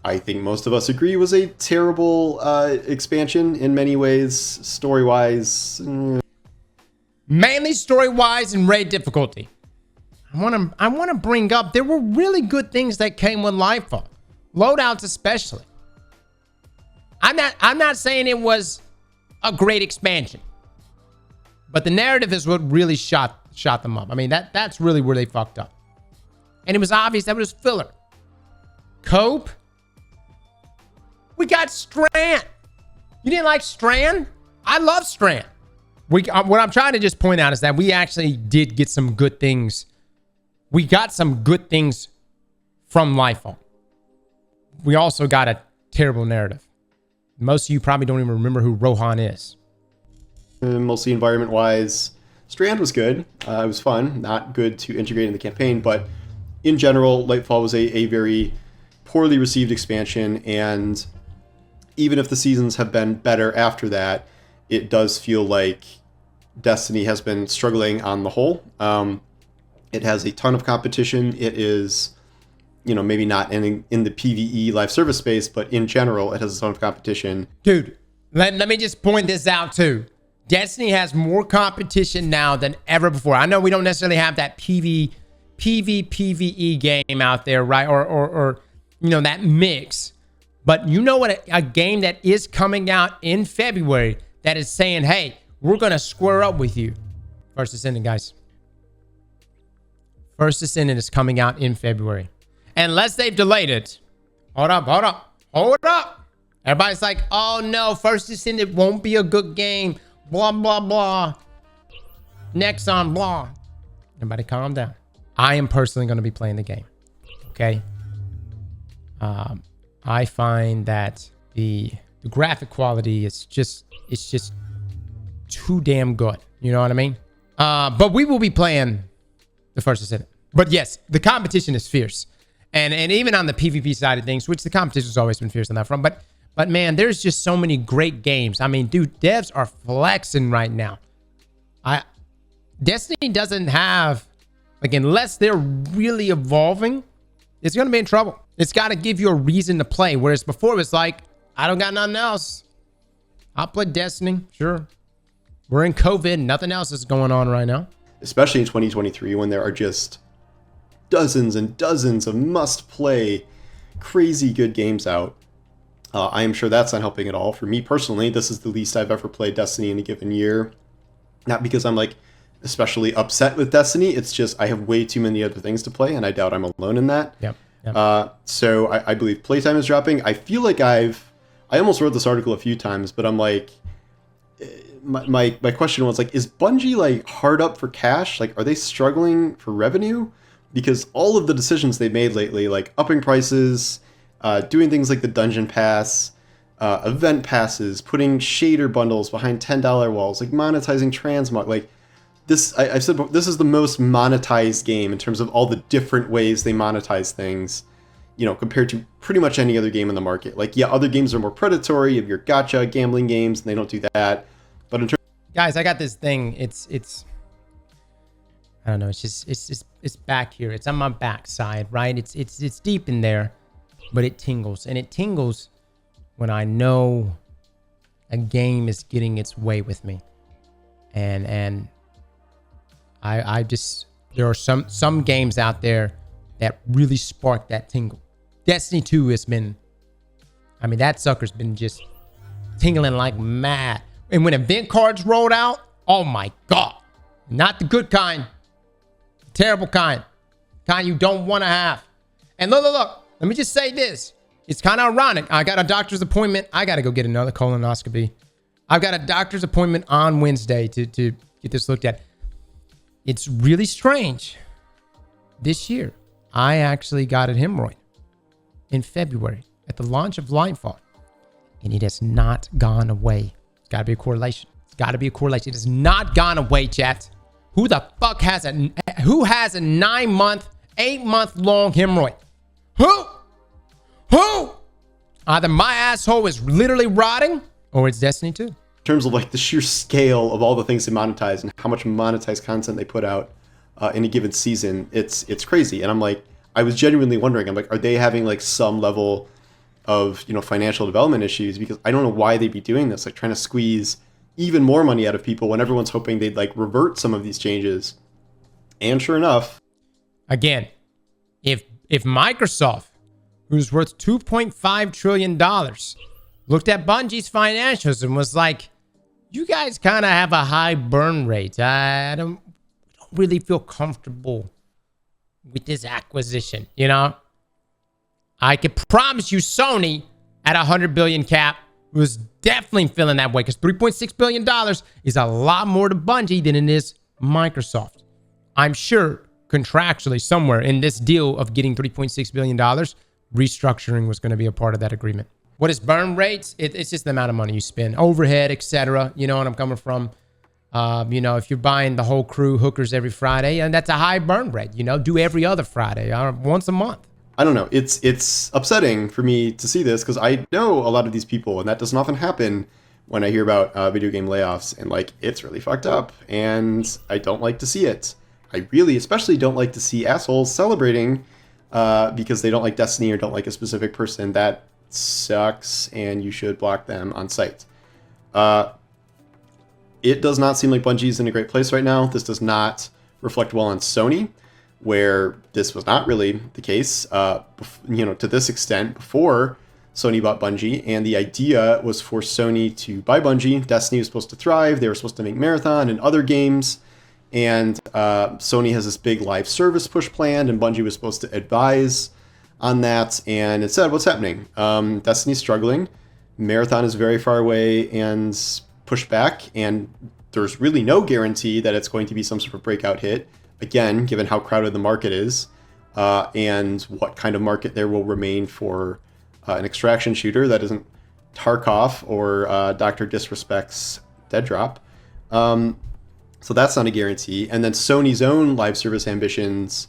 I think most of us agree was a terrible expansion in many ways, story-wise. Mainly story-wise and raid difficulty. I want to bring up, there were really good things that came with Lightfall. Loadouts especially. I'm not saying it was a great expansion, but the narrative is what really shot them up. I mean, that's really where they fucked up. And it was obvious that it was filler. Cope. We got Strand. You didn't like Strand? I love Strand. What I'm trying to just point out is that we actually did get some good things. We got some good things from Lightfall. We also got a terrible narrative. Most of you probably don't even remember who Rohan is. Mostly environment-wise, Strand was good. It was fun. Not good to integrate in the campaign, but in general, Lightfall was a very poorly received expansion, and even if the seasons have been better after that, it does feel like Destiny has been struggling on the whole. It has a ton of competition. It is, you know, maybe not in the PvE live service space, but in general, it has a ton of competition. Dude, let me just point this out too. Destiny has more competition now than ever before. I know we don't necessarily have that PvE game out there, right? Or you know, that mix. But you know what? A game that is coming out in February that is saying, hey, we're going to square up with you. First Ascendant, guys. First Ascendant is coming out in February. Unless they've delayed it. Hold up. Everybody's like, oh no, First Ascendant won't be a good game. Blah, blah, blah. Nexon, blah. Everybody calm down. I am personally going to be playing the game. Okay? I find that the graphic quality is just too damn good. You know what I mean? But we will be playing the First Ascendant. But yes, the competition is fierce. And even on the PvP side of things, which the competition has always been fierce on that front. But man, there's just so many great games. I mean, dude, devs are flexing right now. Destiny doesn't have, like, unless they're really evolving, it's going to be in trouble. It's got to give you a reason to play. Whereas before it was like, I don't got nothing else. I'll play Destiny. Sure. We're in COVID. Nothing else is going on right now. Especially in 2023 when there are just dozens and dozens of must-play, crazy good games out. I am sure that's not helping at all. For me personally, this is the least I've ever played Destiny in a given year. Not because I'm like especially upset with Destiny. It's just I have way too many other things to play, and I doubt I'm alone in that. Yep. So I believe playtime is dropping. I feel like I almost wrote this article a few times, but I'm like, my question was like, is Bungie like hard up for cash? Like, are they struggling for revenue? Because all of the decisions they made lately, like upping prices, doing things like the Dungeon Pass, event passes, putting shader bundles behind $10 walls, like monetizing transmog, like this, I've said this is the most monetized game in terms of all the different ways they monetize things, you know, compared to pretty much any other game in the market. Like, yeah, other games are more predatory. You have your gacha gambling games, and they don't do that. But in terms, guys, I got this thing. It's I don't know. It's back here. It's on my backside, right? It's deep in there, but it tingles, and it tingles when I know a game is getting its way with me, and I just, there are some games out there that really spark that tingle. Destiny 2 has been, I mean, that sucker's been just tingling like mad. And when event cards rolled out, oh my God, not the good kind, the terrible kind you don't want to have. And look, let me just say this. It's kind of ironic. I got a doctor's appointment. I got to go get another colonoscopy. I've got a doctor's appointment on Wednesday to get this looked at. It's really strange. This year, I actually got a hemorrhoid in February at the launch of Lightfall, and it has not gone away. It's got to be a correlation. It's got to be a correlation. It has not gone away, chat. Who the fuck has a 9-month, 8-month long hemorrhoid? Who? Either my asshole is literally rotting, or it's Destiny 2. in terms of like the sheer scale of all the things they monetize and how much monetized content they put out in a given season, it's crazy. And I'm like, I was genuinely wondering, I'm like, are they having like some level of, you know, financial development issues? Because I don't know why they'd be doing this, like trying to squeeze even more money out of people when everyone's hoping they'd like revert some of these changes. And sure enough, again, if Microsoft, who's worth $2.5 trillion, looked at Bungie's financials and was like, you guys kind of have a high burn rate. I don't really feel comfortable with this acquisition, you know? I could promise you Sony at $100 billion cap was definitely feeling that way, because $3.6 billion is a lot more to Bungie than it is Microsoft. I'm sure contractually somewhere in this deal of getting $3.6 billion, restructuring was going to be a part of that agreement. What is burn rates? It's just the amount of money you spend, overhead, etc. You know what I'm coming from? You know, if you're buying the whole crew hookers every Friday, and that's a high burn rate. You know, do every other Friday or once a month. I don't know. It's upsetting for me to see this because I know a lot of these people, and that doesn't often happen when I hear about video game layoffs. And like, it's really fucked up, and I don't like to see it. I really, especially don't like to see assholes celebrating because they don't like Destiny or don't like a specific person. That sucks, and you should block them on site. It does not seem like Bungie's in a great place right now. This does not reflect well on Sony, where this was not really the case, you know, to this extent before Sony bought Bungie. And the idea was for Sony to buy Bungie. Destiny was supposed to thrive. They were supposed to make Marathon and other games. And Sony has this big live service push planned, and Bungie was supposed to advise on that. And instead, what's happening? Destiny's struggling. Marathon is very far away and pushed back. And there's really no guarantee that it's going to be some sort of breakout hit. Again, given how crowded the market is, and what kind of market there will remain for an extraction shooter that isn't Tarkov or Dr. Disrespect's Dead Drop. So that's not a guarantee. And then Sony's own live service ambitions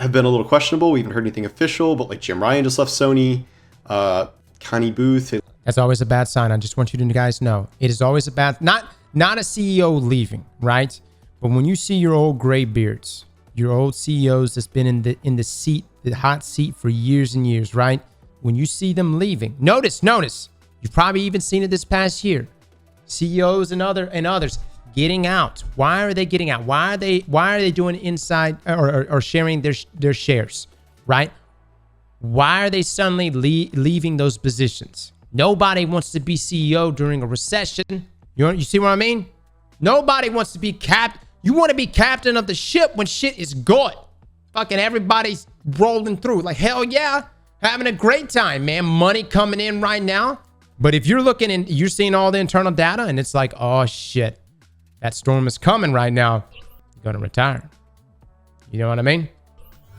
have been a little questionable. We haven't heard anything official, but like Jim Ryan just left Sony. Connie Booth, That's always a bad sign. I just want you to guys know. It is always a bad, not a CEO leaving, right? But when you see your old gray beards, your old CEOs that's been in the seat, the hot seat for years and years, right? When you see them leaving, notice, you've probably even seen it this past year. CEOs and others getting out. Why are they getting out? Why are they doing inside or sharing their shares, right? Why are they suddenly leaving those positions? Nobody wants to be CEO during a recession. You see what I mean? Nobody wants to be You want to be captain of the ship when shit is good. Fucking everybody's rolling through. Like, hell yeah. Having a great time, man. Money coming in right now. But if you're looking and you're seeing all the internal data and it's like, oh shit, that storm is coming right now, you're going to retire. You know what I mean?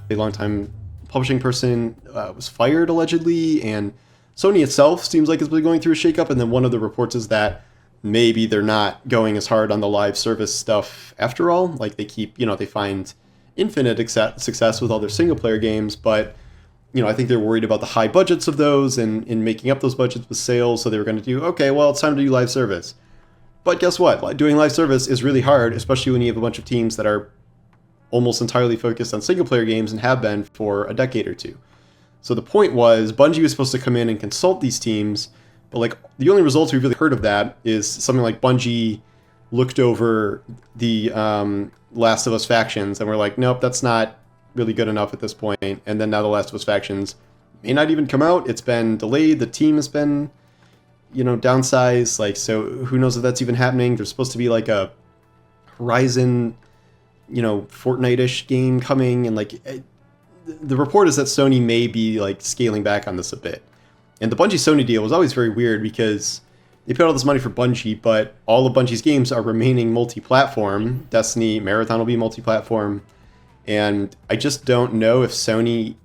A longtime publishing person was fired allegedly, and Sony itself seems like it's been going through a shakeup. And then one of the reports is that maybe they're not going as hard on the live service stuff after all. Like they keep, they find infinite success with all their single player games, but I think they're worried about the high budgets of those and in making up those budgets with sales. So they were going to do, okay, well, it's time to do live service. But guess what? Doing live service is really hard, especially when you have a bunch of teams that are almost entirely focused on single player games and have been for a decade or two. So the point was Bungie was supposed to come in and consult these teams, but the only results we've really heard of that is something like Bungie looked over the Last of Us factions and we're like, nope, that's not really good enough at this point. And then now the Last of Us factions may not even come out. It's been delayed. The team has been, downsized. So who knows if that's even happening? There's supposed to be a Horizon, Fortnite-ish game coming, and the report is that Sony may be scaling back on this a bit. And the Bungie-Sony deal was always very weird because they paid all this money for Bungie, but all of Bungie's games are remaining multi-platform. Destiny, Marathon will be multi-platform. And I just don't know if Sony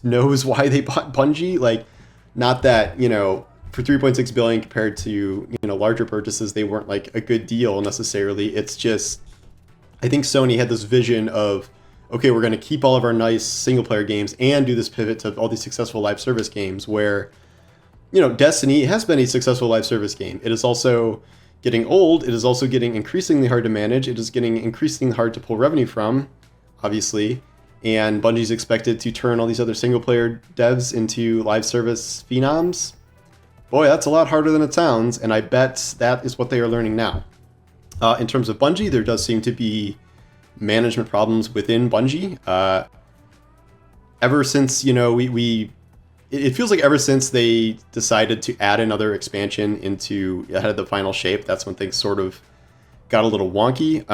knows why they bought Bungie. Not that, for $3.6 billion compared to, larger purchases, they weren't a good deal necessarily. It's just, I think Sony had this vision of, okay, we're going to keep all of our nice single player games and do this pivot to all these successful live service games where, Destiny has been a successful live service game. It is also getting old. It is also getting increasingly hard to manage. It is getting increasingly hard to pull revenue from, obviously. And Bungie's expected to turn all these other single player devs into live service phenoms. Boy, that's a lot harder than it sounds. And I bet that is what they are learning now. In terms of Bungie, there does seem to be management problems within Bungie. Ever since, it feels like ever since they decided to add another expansion into ahead of the final shape, that's when things sort of got a little wonky.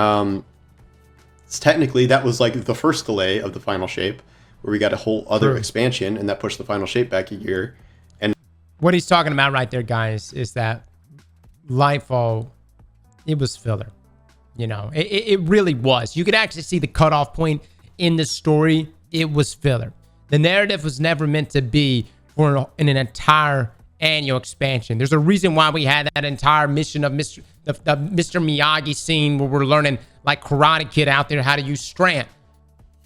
Technically, that was the first delay of the final shape, where we got a whole other expansion, and that pushed the final shape back a year. And what he's talking about right there, guys, is that Lightfall, it was filler. It really was. You could actually see the cutoff point in the story. It was filler. The narrative was never meant to be for an entire annual expansion. There's a reason why we had that entire mission of Mr. Miyagi scene where we're learning like Karate Kid out there how to use Strand.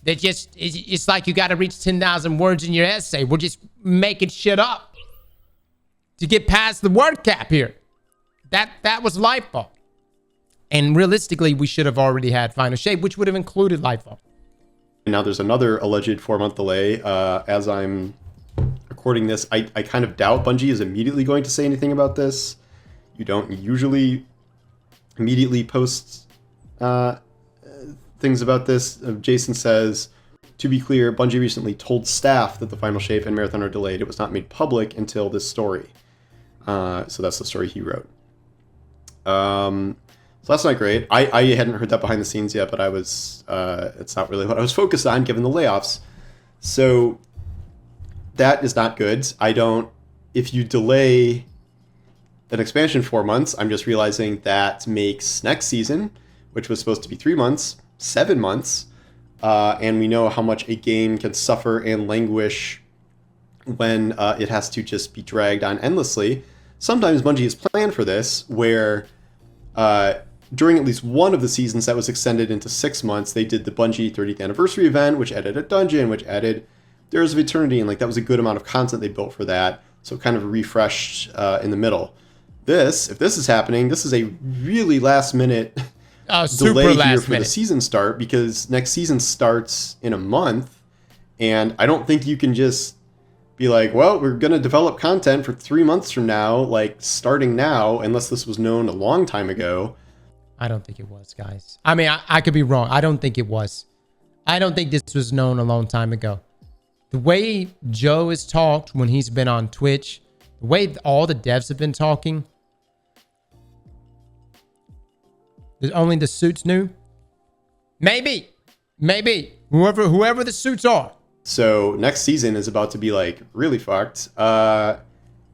It's like you got to reach 10,000 words in your essay. We're just making shit up to get past the word cap here. That was Lightfall. And realistically, we should have already had Final Shape, which would have included Lightfall. Now there's another alleged 4-month delay. As I'm recording this, I kind of doubt Bungie is immediately going to say anything about this. You don't usually immediately post things about this. Jason says, to be clear, Bungie recently told staff that the Final Shape and Marathon are delayed. It was not made public until this story. So that's the story he wrote. So that's not great. I hadn't heard that behind the scenes yet, but I was, it's not really what I was focused on given the layoffs. So that is not good. If you delay an expansion 4 months, I'm just realizing that makes next season, which was supposed to be 3 months, 7 months. And we know how much a game can suffer and languish when it has to just be dragged on endlessly. Sometimes Bungie has planned for this, where during at least one of the seasons that was extended into 6 months, they did the Bungie 30th anniversary event, which added a dungeon, which added Dares of Eternity, and that was a good amount of content they built for that. So kind of refreshed in the middle. If this is happening, this is a really last minute delay here for the season start, because next season starts in a month. And I don't think you can just be like, well, we're going to develop content for 3 months from now, like starting now, unless this was known a long time ago. I don't think it was, guys. I mean, I could be wrong. I don't think it was. I don't think this was known a long time ago. The way Joe has talked when he's been on Twitch, the way all the devs have been talking, only the suits knew. Maybe whoever the suits are. So next season is about to be like really fucked. And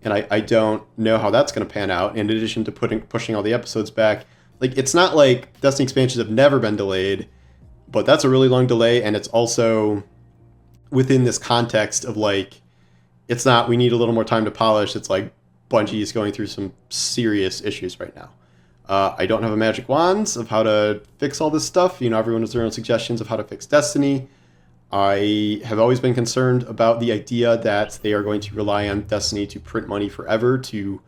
I don't know how that's going to pan out. In addition to pushing all the episodes back, like it's not like Destiny expansions have never been delayed, but that's a really long delay. And it's also within this context of like, it's not, we need a little more time to polish. It's like Bungie is going through some serious issues right now. I don't have a magic wand of how to fix all this stuff. You know, everyone has their own suggestions of how to fix Destiny. I have always been concerned about the idea that they are going to rely on Destiny to print money forever to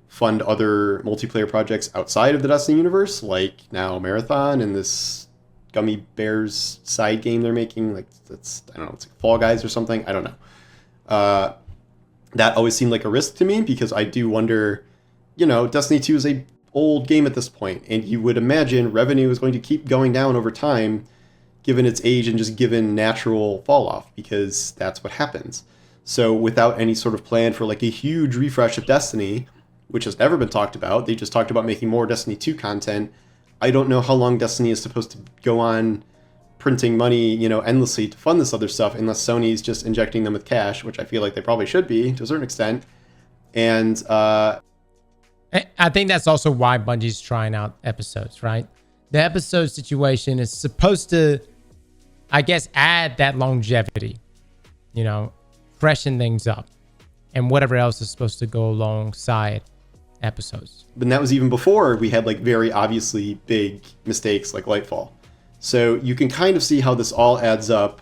fund other multiplayer projects outside of the Destiny universe, like now Marathon and this Gummy Bears side game they're making. Like, it's, I don't know, it's like Fall Guys or something. I don't know. That always seemed like a risk to me, because I do wonder, you know, Destiny 2 is a old game at this point, and you would imagine revenue is going to keep going down over time given its age and just given natural fall off, because that's what happens. So without any sort of plan for like a huge refresh of Destiny, which has never been talked about, they just talked about making more Destiny 2 content. I don't know how long Destiny is supposed to go on printing money, you know, endlessly to fund this other stuff, unless Sony's just injecting them with cash, which I feel like they probably should be to a certain extent. And I think that's also why Bungie's trying out episodes, right? The episode situation is supposed to, I guess, add that longevity, you know, freshen things up, and whatever else is supposed to go alongside episodes. But that was even before we had like very obviously big mistakes like Lightfall. So you can kind of see how this all adds up.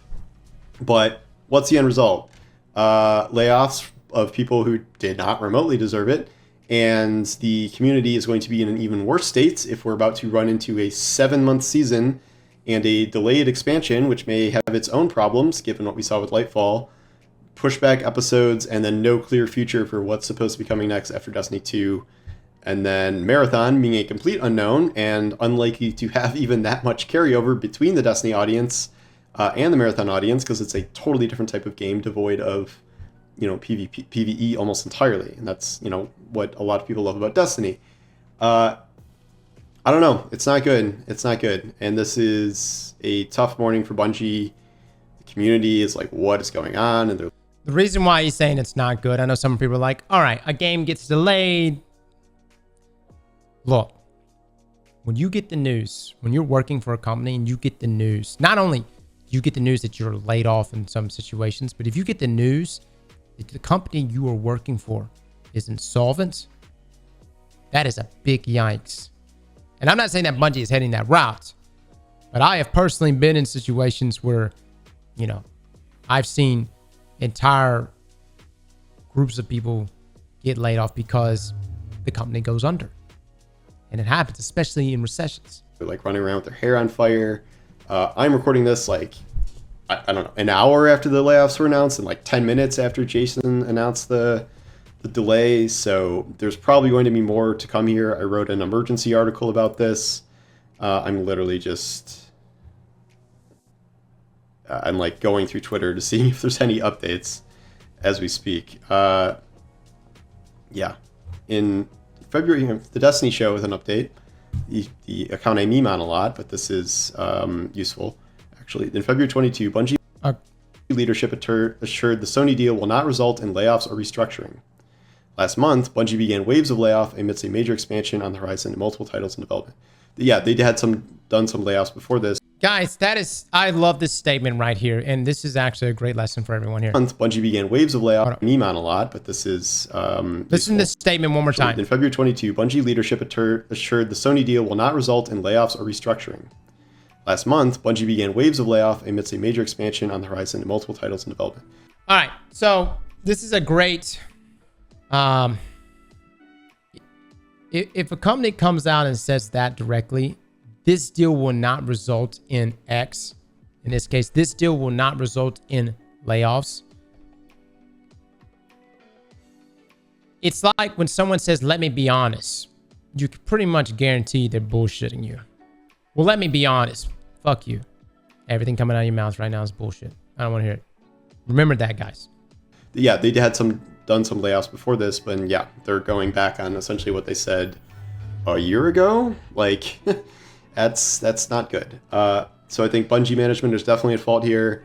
But what's the end result? Layoffs of people who did not remotely deserve it. And the community is going to be in an even worse state if we're about to run into a 7-month season and a delayed expansion, which may have its own problems, given what we saw with Lightfall, pushback episodes, and then no clear future for what's supposed to be coming next after Destiny 2. And then Marathon being a complete unknown and unlikely to have even that much carryover between the Destiny audience and the Marathon audience, because it's a totally different type of game devoid of, you know, PvE almost entirely. And that's, you know, what a lot of people love about Destiny. I don't know. It's not good. It's not good. And this is a tough morning for Bungie. The community is like, what is going on? And the reason why he's saying it's not good, I know some people are like, all right, a game gets delayed. Look, when you get the news, when you're working for a company and you get the news, not only you get the news that you're laid off in some situations, but if you get the news that the company you are working for is insolvent, that is a big yikes. And I'm not saying that Bungie is heading that route, but I have personally been in situations where, you know, I've seen entire groups of people get laid off because the company goes under. And it happens, especially in recessions. They're like running around with their hair on fire. I'm recording this like, I don't know, an hour after the layoffs were announced and like 10 minutes after Jason announced the delay. So there's probably going to be more to come here. I wrote an emergency article about this. I'm literally just, I'm like going through Twitter to see if there's any updates as we speak. Yeah. In February, the Destiny show with an update. The account I meme on a lot, but this is useful. Actually, in February 22, Bungie leadership assured the Sony deal will not result in layoffs or restructuring. Last month, Bungie began waves of layoff amidst a major expansion on the horizon and multiple titles in development. Yeah, they had done some layoffs before this. Guys, I love this statement right here, and this is actually a great lesson for everyone here. Bungie began waves of layoff. Meme on a lot, but this is listen to this statement one more time. In February 22, Bungie leadership assured the Sony deal will not result in layoffs or restructuring. Last month, Bungie began waves of layoff amidst a major expansion on the horizon and multiple titles in development. All right, so this is a great If a company comes out and says that directly, this deal will not result in X. In this case, this deal will not result in layoffs. It's like when someone says, let me be honest. You can pretty much guarantee they're bullshitting you. Well, let me be honest. Fuck you. Everything coming out of your mouth right now is bullshit. I don't want to hear it. Remember that, guys. Yeah, they had done some layoffs before this, but yeah, they're going back on essentially what they said a year ago. Like, that's not good. So I think Bungie management is definitely at fault here.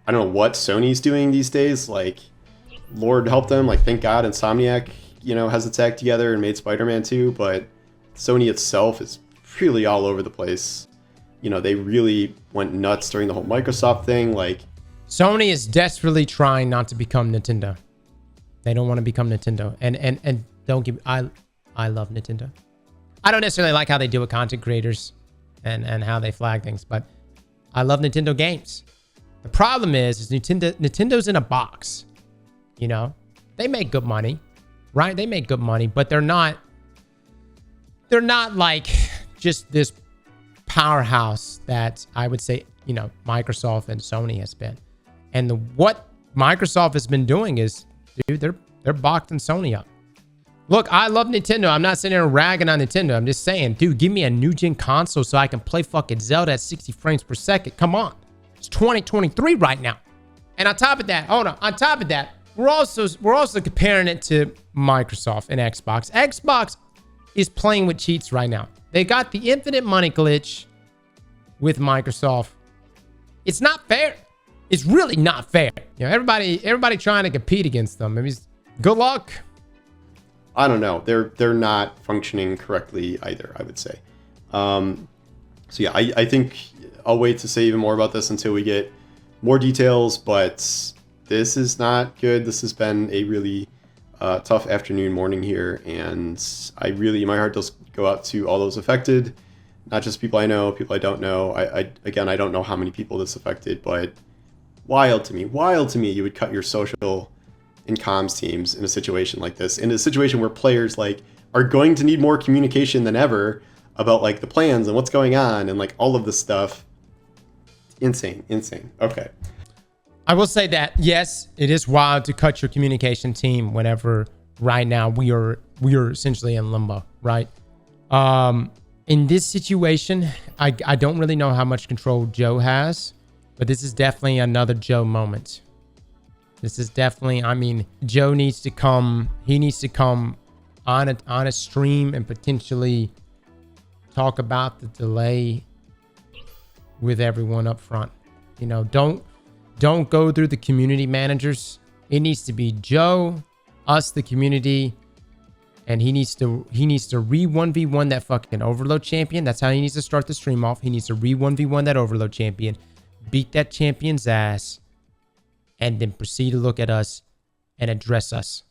I don't know what Sony's doing these days. Like, Lord help them. Like, thank God Insomniac, has its act together and made Spider-Man 2, but Sony itself is really all over the place. They really went nuts during the whole Microsoft thing. Like, Sony is desperately trying not to become Nintendo. They don't want to become Nintendo. And don't give I love Nintendo. I don't necessarily like how they deal with content creators and how they flag things, but I love Nintendo games. The problem is Nintendo's in a box. They make good money, right? They make good money, but they're not like just this powerhouse that I would say, Microsoft and Sony has been. And what Microsoft has been doing is, dude, they're boxing Sony up. Look, I love Nintendo. I'm not sitting there ragging on Nintendo. I'm just saying, dude, give me a new gen console so I can play fucking Zelda at 60 frames per second. Come on. It's 2023 right now. And on top of that, we're also comparing it to Microsoft and Xbox. Xbox is playing with cheats right now. They got the infinite money glitch with Microsoft. It's not fair. It's really not fair. Everybody trying to compete against them. I mean, good luck. I don't know. They're not functioning correctly either, I would say. So yeah, I think I'll wait to say even more about this until we get more details, but this is not good. This has been a really tough afternoon, morning here, and my heart does go out to all those affected, not just people I know, people I don't know. I don't know how many people this affected, but wild to me you would cut your social and comms teams in a situation like this, in a situation where players are going to need more communication than ever about the plans and what's going on and all of this stuff. Insane. Okay. I will say that, yes, it is wild to cut your communication team whenever right now we are essentially in limbo, right? In this situation, I don't really know how much control Joe has, but this is definitely another Joe moment. This is definitely, Joe needs to come on a stream and potentially talk about the delay with everyone up front. Don't go through the community managers. It needs to be Joe, us, the community, and he needs to re-1v1 that fucking Overload champion. That's how he needs to start the stream off. He needs to re-1v1 that Overload champion, beat that champion's ass, and then proceed to look at us and address us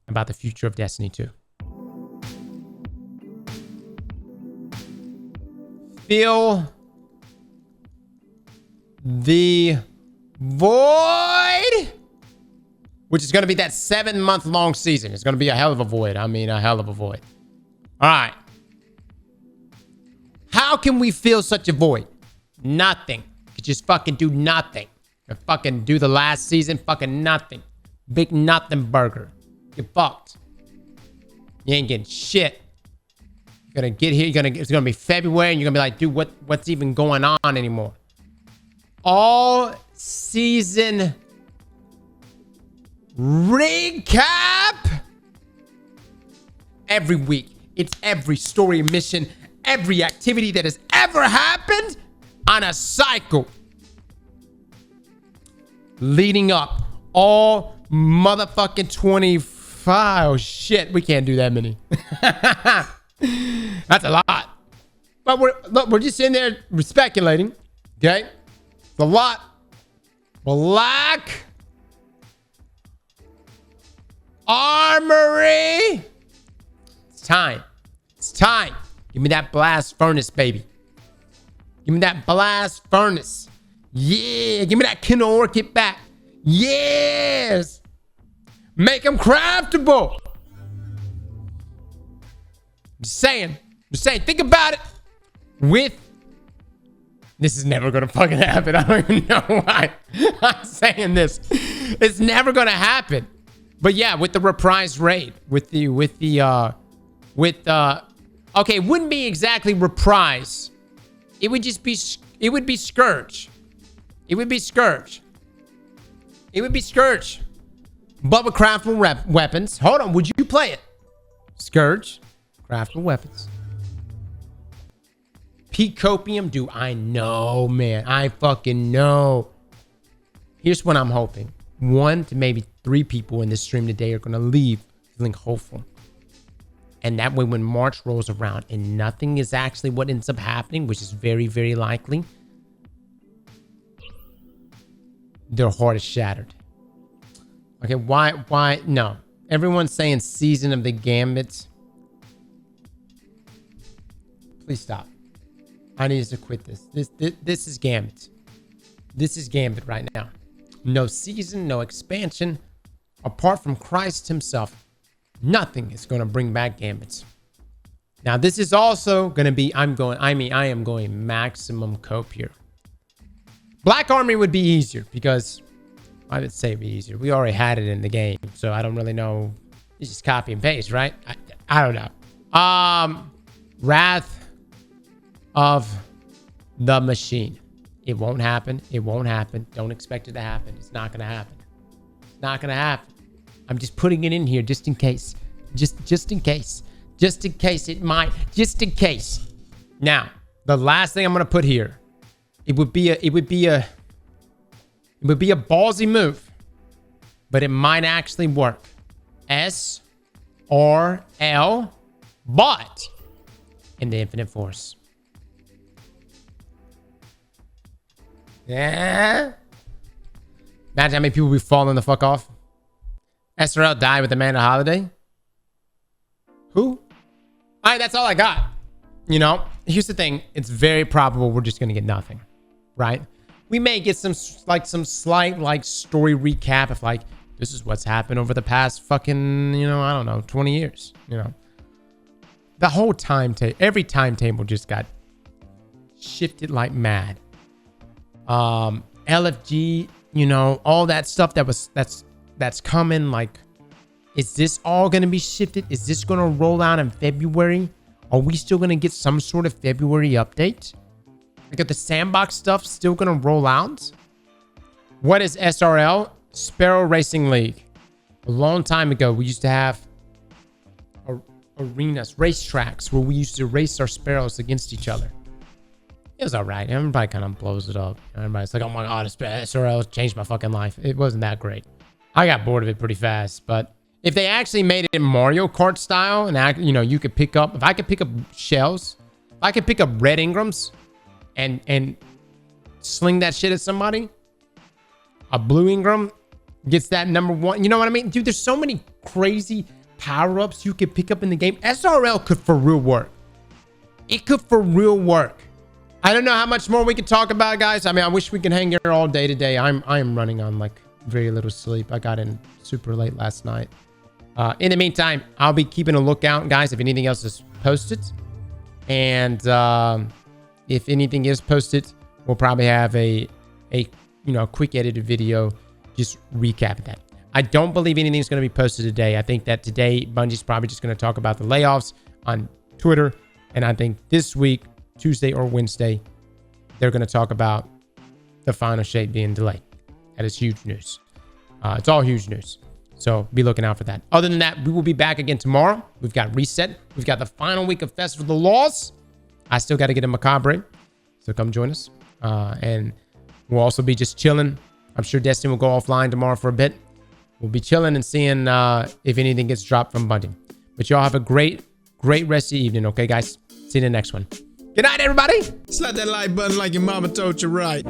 about the future of Destiny 2. Feel the void, which is going to be that 7-month long season. It's going to be a hell of a void. A hell of a void. All right. How can we feel such a void? Nothing. You could just fucking do nothing. You fucking do the last season, fucking nothing. Big nothing burger. You're fucked. You ain't getting shit. You're going to get here. It's going to be February and you're going to be like, dude, what's even going on anymore? All season recap every week. It's every story mission, every activity that has ever happened on a cycle leading up all motherfucking 25. Oh shit, we can't do that many. That's a lot. But we're just in there speculating. Okay? It's a lot. Black Armory. It's time. It's time. Give me that blast furnace, baby. Give me that blast furnace. Yeah. Give me that Kindle Orchid back. Yes. Make them craftable. Just saying. Think about it. This is never gonna fucking happen. I don't even know why I'm saying this. It's never gonna happen. But yeah, with the reprise raid, okay, it wouldn't be exactly reprise. It would be Scourge. It would be Scourge. But with craftable weapons. Hold on, would you play it? Scourge, craftable weapons. Peak copium, dude, I know, man. I fucking know. Here's what I'm hoping. 1 to maybe 3 people in this stream today are going to leave feeling hopeful. And that way when March rolls around and nothing is actually what ends up happening, which is very, very likely, their heart is shattered. Okay, why? No. Everyone's saying Season of the Gambit. Please stop. I need to quit this. This is Gambit. This is Gambit right now. No season, no expansion. Apart from Christ himself, nothing is going to bring back Gambits. Now, this is also going to be, I am going maximum cope here. Black Army would be easier because, I would say it'd be easier. We already had it in the game, so I don't really know. It's just copy and paste, right? I don't know. Wrath of the Machine. It won't happen. It won't happen. Don't expect it to happen. It's not going to happen. It's not going to happen. I'm just putting it in here just in case. Just in case. Just in case it might. Just in case. Now, the last thing I'm going to put here. It would be a ballsy move, but it might actually work. SRL, but in the Infinite Force. Yeah. Imagine how many people be falling the fuck off. SRL died with Amanda Holiday. Who? All right, that's all I got. You know, here's the thing. It's very probable we're just going to get nothing, right? We may get some slight story recap of like, this is what's happened over the past fucking, I don't know, 20 years, The whole every timetable just got shifted like mad. LFG, all that stuff that's coming. Like, is this all going to be shifted? Is this going to roll out in February? Are we still going to get some sort of February update? Like, are the sandbox stuff still going to roll out? What is SRL? Sparrow Racing League. A long time ago, we used to have arenas, racetracks, where we used to race our sparrows against each other. It was all right. Everybody kind of blows it up. Everybody's like, oh my God, SRL changed my fucking life. It wasn't that great. I got bored of it pretty fast. But if they actually made it Mario Kart style and, you could pick up, if I could pick up shells, if I could pick up red Ingrams and sling that shit at somebody, a blue Ingram gets that number 1. You know what I mean? Dude, there's so many crazy power-ups you could pick up in the game. SRL could for real work. It could for real work. I don't know how much more we could talk about, guys. I mean, I wish we could hang here all day today. I am running on like very little sleep. I got in super late last night. In the meantime, I'll be keeping a lookout, guys, if anything else is posted. And if anything is posted, we'll probably have a quick edited video just recapping that. I don't believe anything's going to be posted today. I think that today Bungie's probably just going to talk about the layoffs on Twitter. And I think this week, Tuesday or Wednesday, they're going to talk about the final shape being delayed. That is huge news. It's all huge news. So be looking out for that. Other than that, we will be back again tomorrow. We've got Reset. We've got the final week of Festival of the Laws. I still got to get a Macabre. So come join us. And we'll also be just chilling. I'm sure Destiny will go offline tomorrow for a bit. We'll be chilling and seeing if anything gets dropped from Bungie. But y'all have a great rest of the evening. Okay, guys? See you in the next one. Good night, everybody. Slap that like button like your mama told you right.